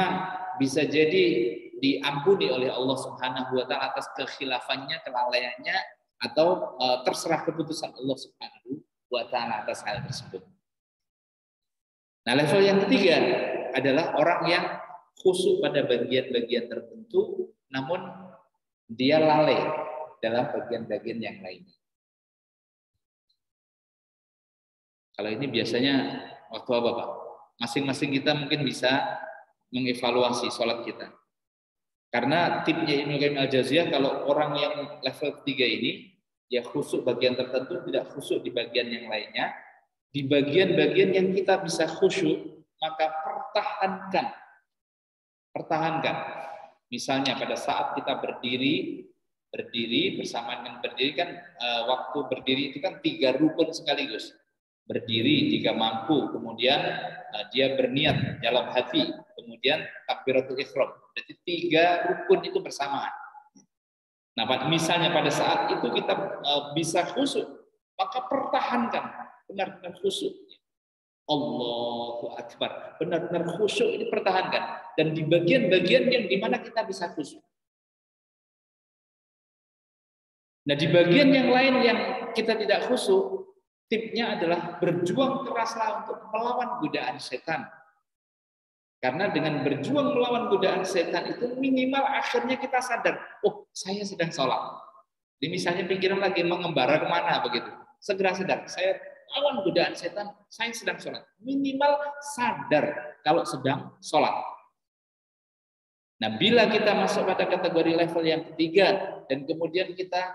bisa jadi diampuni oleh Allah Subhanahu wa taala atas kekhilafannya, kelalaiannya, atau terserah keputusan Allah Subhanahu wa taala atas hal tersebut. Nah, level yang ketiga adalah orang yang khusyuk pada bagian-bagian tertentu, namun dia lalai dalam bagian-bagian yang lainnya. Kalau ini biasanya waktu apa, Pak? Masing-masing kita mungkin bisa mengevaluasi sholat kita. Karena tipnya Ibnu Qayyim al-Jauziyah, kalau orang yang level 3 ini, ya khusyuk bagian tertentu, tidak khusyuk di bagian yang lainnya. Di bagian-bagian yang kita bisa khusyuk, maka pertahankan. Misalnya pada saat kita berdiri bersama dengan berdiri kan waktu berdiri itu kan 3 rukun sekaligus. Berdiri jika mampu, kemudian dia berniat dalam hati, kemudian takbiratul ihram. Jadi 3 rukun itu bersamaan. Nah, misalnya pada saat itu kita bisa khusyuk, maka pertahankan benar-benar khusyuk. Allahu Akbar. Benar-benar khusyuk ini pertahankan. Dan di bagian-bagian yang dimana kita bisa khusyuk. Nah, di bagian yang lain yang kita tidak khusyuk, tipnya adalah berjuang keraslah untuk melawan godaan setan. Karena dengan berjuang melawan godaan setan itu minimal akhirnya kita sadar, oh saya sedang sholat. Jadi misalnya pikiran lagi mengembara kemana begitu. Segera sadar, saya lawan godaan setan, saya sedang sholat. Minimal sadar kalau sedang sholat. Nah, bila kita masuk pada kategori level yang ketiga dan kemudian kita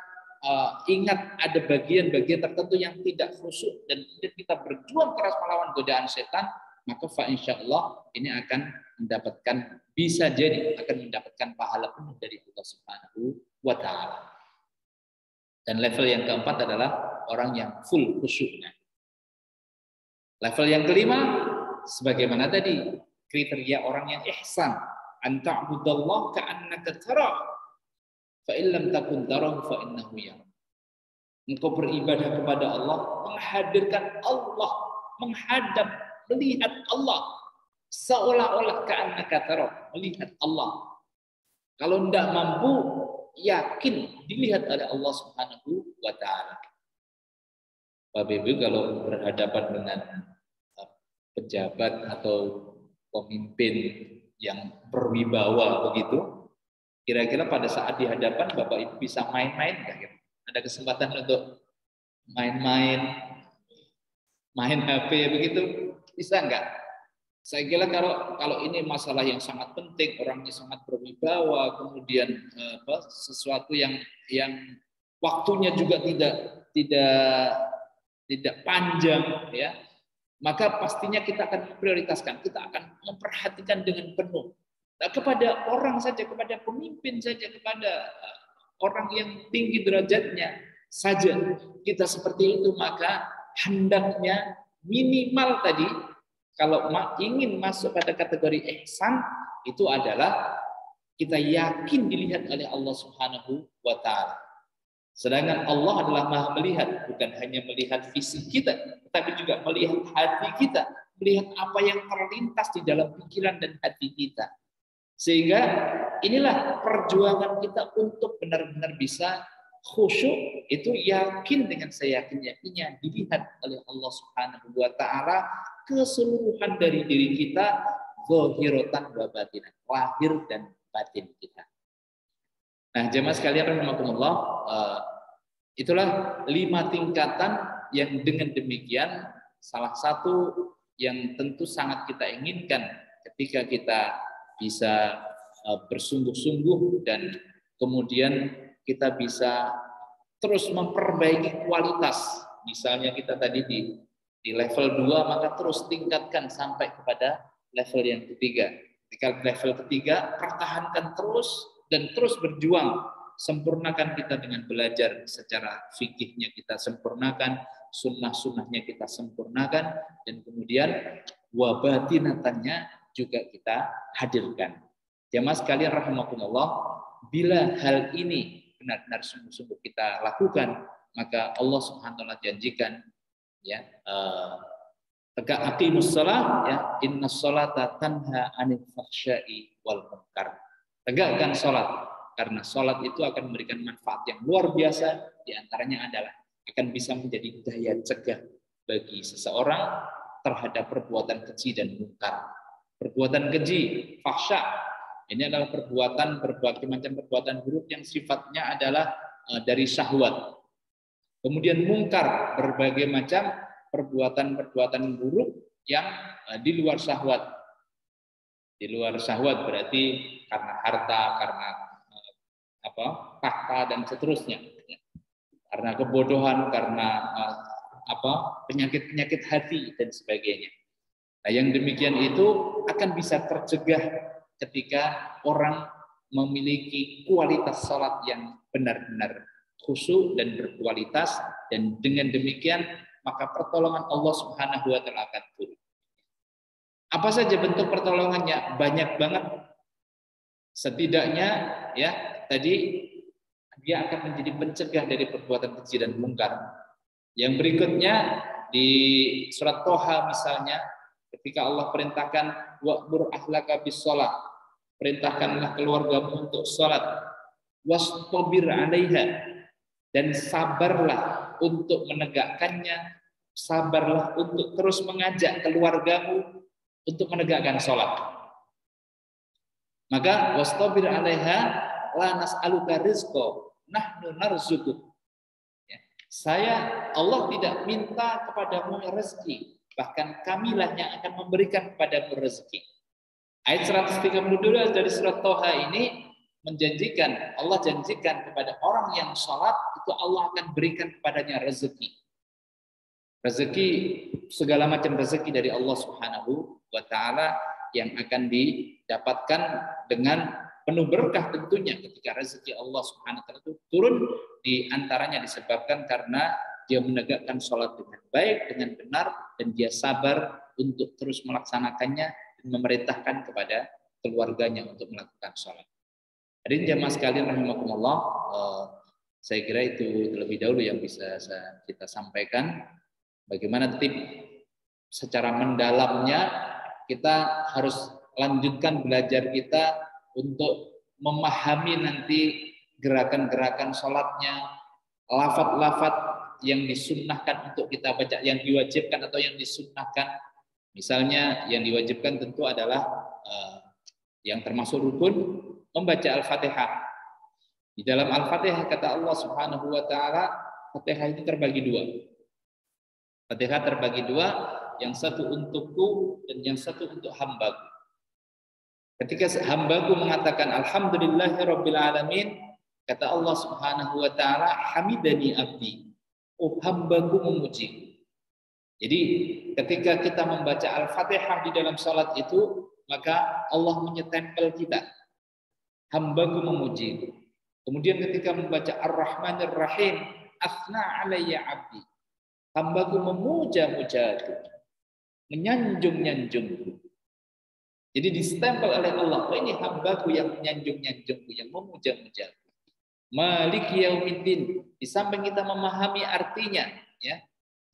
ingat ada bagian-bagian tertentu yang tidak khusyuk dan kita berjuang keras melawan godaan setan, maka insyaallah ini akan mendapatkan, bisa jadi akan mendapatkan pahala penuh dari Allah Subhanahu wa taala. Dan level yang keempat adalah orang yang full khusyuknya. Level yang kelima, sebagaimana tadi, kriteria orang yang ihsan, an ta'budallah ka'annaka tarah, fa in lam takun tarahu fa innahu yarah. Engkau beribadah kepada Allah, menghadirkan Allah, menghadap, melihat Allah, seolah-olah ka'annaka tarah, melihat Allah. Kalau tidak mampu, yakin dilihat oleh Allah Subhanahu wa taala. Bapak Ibu kalau berhadapan dengan pejabat atau pemimpin yang berwibawa begitu, kira-kira pada saat di hadapan Bapak Ibu bisa main-main nggak? Ada kesempatan untuk main-main, main HP begitu, bisa nggak? Saya kira kalau ini masalah yang sangat penting, orangnya sangat berwibawa, kemudian sesuatu yang waktunya juga tidak panjang, ya, maka pastinya kita akan prioritaskan, kita akan memperhatikan dengan penuh. Nah, kepada orang saja, kepada pemimpin saja, kepada orang yang tinggi derajatnya saja kita seperti itu, maka hendaknya minimal tadi, kalau ingin masuk pada kategori ihsan, itu adalah kita yakin dilihat oleh Allah Subhanahu wa taala. Sedangkan Allah adalah Maha melihat, bukan hanya melihat fisik kita, tetapi juga melihat hati kita, melihat apa yang terlintas di dalam pikiran dan hati kita. Sehingga inilah perjuangan kita untuk benar-benar bisa khusyuk, itu yakin dengan seyakin-yakinnya dilihat oleh Allah Subhanahu wa taala keseluruhan dari diri kita, zahiratan wa batinan, lahir dan batin kita. Nah, jemaah sekalian rahimakumullah, itulah 5 tingkatan yang dengan demikian salah satu yang tentu sangat kita inginkan ketika kita bisa bersungguh-sungguh dan kemudian kita bisa terus memperbaiki kualitas. Misalnya kita tadi di level 2, maka terus tingkatkan sampai kepada level yang ketiga. Ketika level ketiga, pertahankan terus dan terus berjuang. Sempurnakan kita dengan belajar secara fikihnya kita sempurnakan, sunnah-sunnahnya kita sempurnakan, dan kemudian wabatinatannya juga kita hadirkan. Jamaah sekalian rahimakumullah, bila hal ini benar-benar sungguh-sungguh kita lakukan, maka Allah Subhanahu wa taala janjikan, ya, tegak aqimus shalah, ya, innas sholata tanha 'anil fahsya'i wal munkar. Tegakkan salat, karena salat itu akan memberikan manfaat yang luar biasa, di antaranya adalah akan bisa menjadi daya cegah bagi seseorang terhadap perbuatan keji dan munkar. Perbuatan keji, fahsya, ini adalah berbagai macam perbuatan buruk yang sifatnya adalah dari syahwat. Kemudian munkar, berbagai macam perbuatan-perbuatan buruk yang di luar syahwat. Di luar syahwat berarti karena harta, karena tahta dan seterusnya. Karena kebodohan, karena penyakit-penyakit hati dan sebagainya. Nah, yang demikian itu akan bisa tercegah ketika orang memiliki kualitas salat yang benar-benar khusyuk dan berkualitas, dan dengan demikian maka pertolongan Allah Subhanahu wa taala akan turun. Apa saja bentuk pertolongannya? Banyak banget. Setidaknya ya, tadi dia akan menjadi pencegah dari perbuatan keji dan munkar. Yang berikutnya di surat Toha misalnya, ketika Allah perintahkan wa'mur ahlaka bis-shalah, perintahkanlah keluargamu untuk salat, wastabir 'alaiha, dan sabarlah untuk menegakkannya, sabarlah untuk terus mengajak keluargamu untuk menegakkan salat. Maka wastabir 'alaiha la nas'aluka rizqa nahnu narzuquk. Allah tidak minta kepadamu rezeki, bahkan kamilah yang akan memberikan kepadamu rezeki. Ayat 132 dari surat Toha ini menjanjikan, Allah janjikan kepada orang yang sholat itu Allah akan berikan kepadanya rezeki. Rezeki, segala macam rezeki dari Allah Subhanahu wa taala yang akan didapatkan dengan penuh berkah tentunya ketika rezeki Allah Subhanahu wa taala itu turun, di antaranya disebabkan karena dia menegakkan sholat dengan baik, dengan benar, dan dia sabar untuk terus melaksanakannya dan memerintahkan kepada keluarganya untuk melakukan sholat. Hadirin jamaah sekalian rahimakumullah, saya kira itu terlebih dahulu yang bisa kita sampaikan. Bagaimana tip secara mendalamnya, kita harus lanjutkan belajar kita untuk memahami nanti gerakan-gerakan sholatnya, lafaz-lafaz yang disunnahkan untuk kita baca, yang diwajibkan atau yang disunnahkan. Misalnya yang diwajibkan tentu adalah yang termasuk rukun, membaca Al-Fatihah. Di dalam Al-Fatihah kata Allah Subhanahu wa taala, Fatihah itu terbagi dua. Fatihah terbagi dua, yang satu untukku dan yang satu untuk hambaku. Ketika hambaku mengatakan alhamdulillahirabbil alamin, kata Allah Subhanahu wa taala, hamidani abdi. Oh, hambaku memuji. Jadi ketika kita membaca Al-Fatihah di dalam salat itu, maka Allah menyetempel kita. Hambaku memuji. Kemudian ketika membaca Ar-Rahmanir Rahim, asna alayya abdi. Hambaku memuja-mujaku, menyanjung-nyanjungku. Jadi distempel oleh Allah, oh ini hambaku yang menyanjung-nyanjungku, yang memuja-mujaku. Maliki yaumiddin, di samping kita memahami artinya, ya,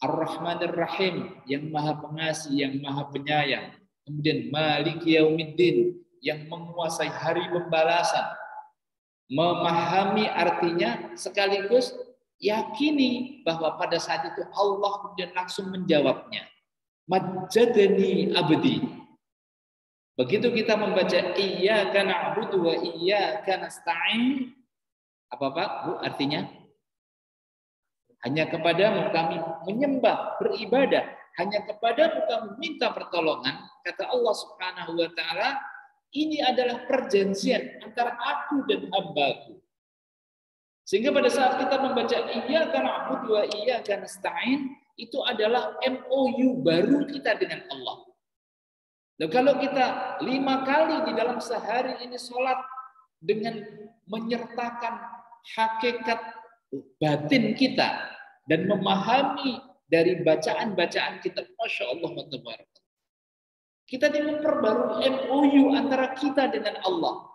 Ar-Rahmanir Rahim, yang maha pengasih, yang maha penyayang. Kemudian Maliki yaumiddin, yang menguasai hari pembalasan, memahami artinya sekaligus yakini bahwa pada saat itu Allah kemudian langsung menjawabnya. Majjadani abdi. Begitu kita membaca iyyaka na'budu wa iyyaka nasta'in, apa Pak, Bu, artinya? Hanya kepadamu kami menyembah, beribadah, hanya kepadamu kami minta pertolongan, kata Allah Subhanahu wa taala, ini adalah perjanjian antara aku dan hambaku. Sehingga pada saat kita membaca iyyaka na'budu wa iyyaka nasta'in, itu adalah MOU baru kita dengan Allah. Dan kalau kita 5 kali di dalam sehari ini sholat dengan menyertakan hakikat batin kita dan memahami dari bacaan-bacaan kita, Masya Allah, kita memperbarui MOU antara kita dengan Allah.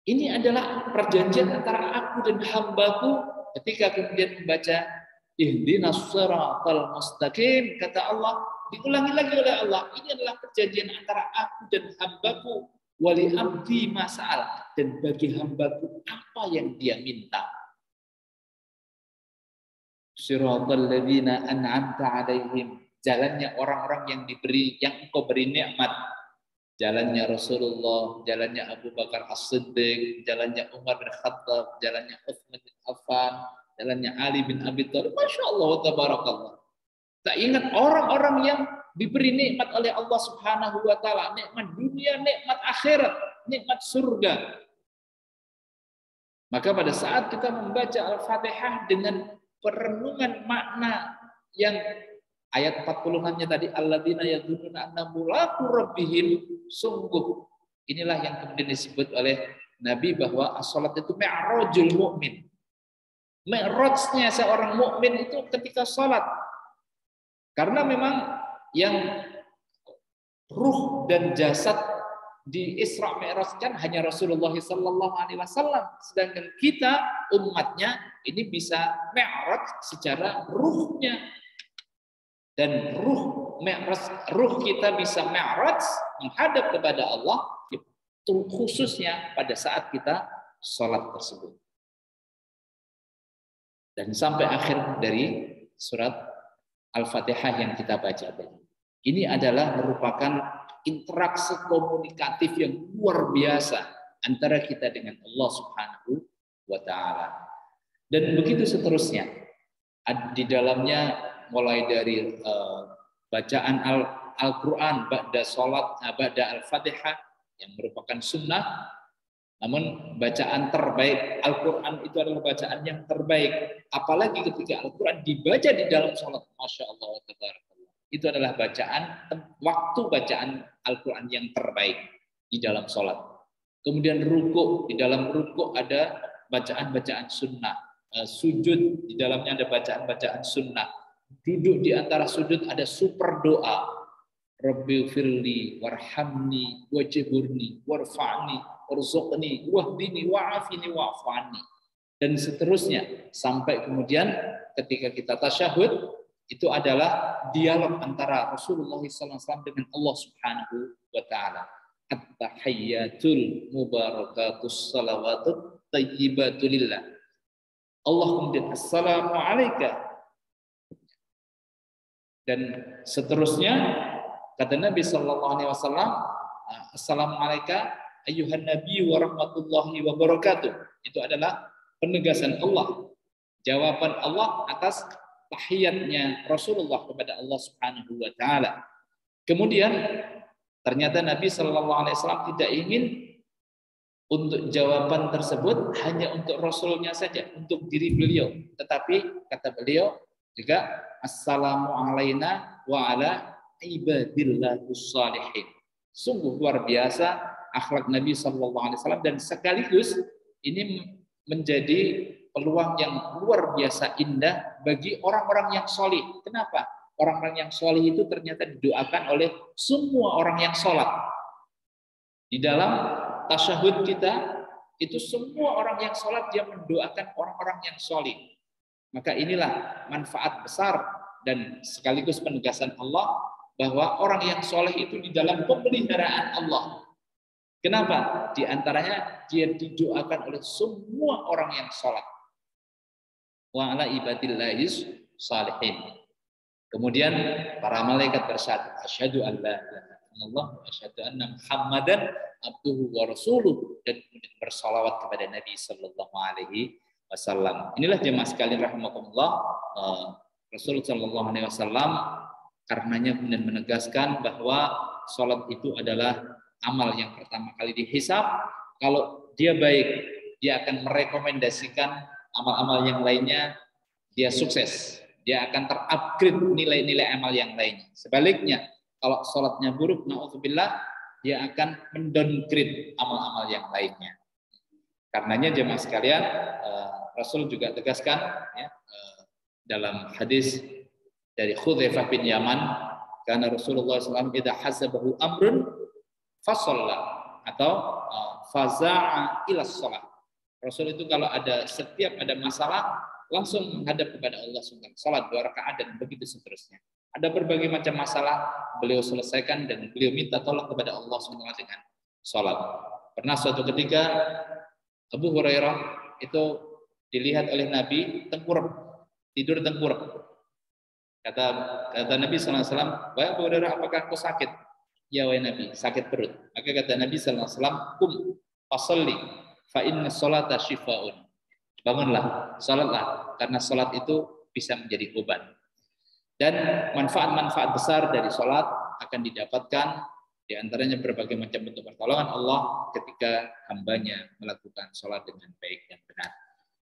Ini adalah perjanjian antara aku dan hambaku ketika kemudian membaca ihdinas siratal mustaqim, kata Allah, diulangi lagi oleh Allah, ini adalah perjanjian antara aku dan hambaku, wali abdi mas'al, dan bagi hambaku apa yang dia minta. Siratal ladzina an'amta alaihim, jalannya orang-orang yang diberi, yang engkau beri nikmat. Jalannya Rasulullah, jalannya Abu Bakar As-Siddiq, jalannya Umar bin Khattab, jalannya Utsman bin Affan, jalannya Ali bin Abi Thalib. Masya Allah, tabarakallah. Tak ingat orang-orang yang diberi nikmat oleh Allah Subhanahu wa taala, nikmat dunia, nikmat akhirat, nikmat surga. Maka pada saat kita membaca Al-Fatihah dengan perenungan makna yang ayat 40-nya tadi, alladzina yadhunnuna annahum mulaqu rabbihim, sungguh inilah yang kemudian disebut oleh Nabi bahwa as-salat itu mi'rajul mukmin. Mi'rajnya seorang mukmin itu ketika salat. Karena memang yang ruh dan jasad di Isra Mi'rajkan hanya Rasulullah SAW, sedangkan kita umatnya ini bisa mi'raj secara ruhnya. Dan ruh kita bisa mi'raj menghadap kepada Allah khususnya pada saat kita sholat tersebut. Dan sampai akhir dari surat Al-Fatihah yang kita baca tadi. Ini adalah merupakan interaksi komunikatif yang luar biasa antara kita dengan Allah Subhanahu wa taala. Dan begitu seterusnya. Di dalamnya mulai dari bacaan Al-Quran ba'da salat, ba'da Al-Fatihah yang merupakan sunnah, namun bacaan terbaik Al-Quran itu adalah bacaan yang terbaik, apalagi ketika Al-Quran dibaca di dalam salat, Masya Allah, itu adalah waktu bacaan Al-Quran yang terbaik di dalam salat. Kemudian ruku, di dalam ruku ada bacaan-bacaan sunnah, sujud di dalamnya ada bacaan-bacaan sunnah. Duduk di antara sujud ada super doa. Rabbi firli warhamni wajburni warfa'ni warzuqni wahdini wa'afini wa'afani, dan seterusnya sampai kemudian ketika kita tasyahud itu adalah dialog antara Rasulullah SAW dengan Allah Subhanahu wa taala. At-tahiyyatul mubarakatus salawatut thayyibatulillah. Allah kemudian assalamu alayka. Dan seterusnya kata Nabi sallallahu alaihi wasallam, assalamu alayka ayyuhan nabi wa rahmatullahi wa barakatuh. Itu adalah penegasan Allah, jawaban Allah atas tahiyatnya Rasulullah kepada Allah Subhanahu wa taala. Kemudian ternyata Nabi sallallahu alaihi wasallam tidak ingin untuk jawaban tersebut hanya untuk Rasulnya saja, untuk diri beliau, tetapi kata beliau juga assalamu alaina wa ala ibadillahus shalihin. Sungguh luar biasa akhlak Nabi sallallahu alaihi wasallam, dan sekaligus ini menjadi peluang yang luar biasa indah bagi orang-orang yang sholih. Kenapa? Orang-orang yang sholih itu ternyata didoakan oleh semua orang yang sholat. Di dalam tasyahud kita itu semua orang yang sholat dia mendoakan orang-orang yang sholih. Maka inilah manfaat besar dan sekaligus penegasan Allah bahwa orang yang soleh itu di dalam pemeliharaan Allah. Kenapa? Di antaranya dia didoakan oleh semua orang yang sholat. Wa ala ibadillahis salihin. Kemudian para malaikat bersyahadat, asyhadu an la ilaha illallah wa asyhadu anna Muhammadan abduhu wa rasuluh, dan kemudian bersalawat kepada Nabi sallallahu alaihi wasallam. Inilah jemaah sekalian rahimakumullah, Rasul sallallahu alaihi wasallam karenanya kemudian menegaskan bahwa salat itu adalah amal yang pertama kali dihisab. Kalau dia baik, dia akan merekomendasikan amal-amal yang lainnya, dia sukses. Dia akan terupgrade nilai-nilai amal yang lainnya. Sebaliknya, kalau sholatnya buruk, na'udzubillah, dia akan mendowngrade amal-amal yang lainnya. Karenanya jemaah sekalian, Rasul juga tegaskan ya, dalam hadis dari Hudzaifah bin Yaman, karena Rasulullah SAW idza hasabahu amrun fasalla atau faza'a ila shalah. Rasul itu kalau setiap ada masalah langsung menghadap kepada Allah SWT, salat 2 rakaat dan begitu seterusnya. Ada berbagai macam masalah beliau selesaikan dan beliau minta tolong kepada Allah SWT dengan salat. Pernah suatu ketika Abu Hurairah itu dilihat oleh Nabi tidur tengkurap. Kata Nabi SAW, wahai Abu Hurairah, apakah kau sakit? Ya wahai Nabi, sakit perut. Maka kata Nabi SAW, kum fasalli fa inna sholata shifaun. Bangunlah, salatlah, karena salat itu bisa menjadi obat. Dan manfaat-manfaat besar dari salat akan didapatkan, di antaranya berbagai macam bentuk pertolongan Allah ketika hambanya melakukan salat dengan baik dan benar.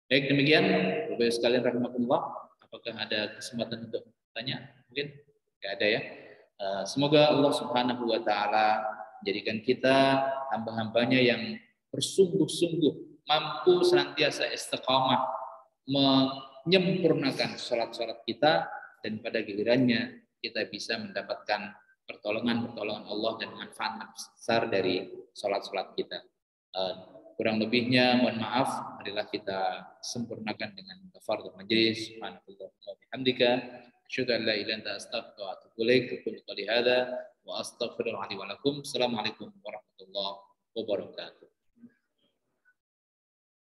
Baik, demikian Bapak sekalian rahimakumullah. Apakah ada kesempatan untuk tanya? Mungkin tidak ada ya. Semoga Allah Subhanahu wa taala menjadikan kita hamba-hambanya yang bersungguh-sungguh mampu senantiasa istiqamah menyempurnakan salat-salat kita, dan pada gilirannya kita bisa mendapatkan pertolongan Allah dan manfaat besar dari salat-salat kita. Kurang lebihnya mohon maaf, marilah kita sempurnakan dengan kafaratul majelis. Subhanallah wa bihamdika asyhadu an la ilaha illa anta astaghfiruka wa atubu ilaik. Qul qouli hadza wa astaghfirullaha li wa lakum. Assalamualaikum warahmatullahi wabarakatuh.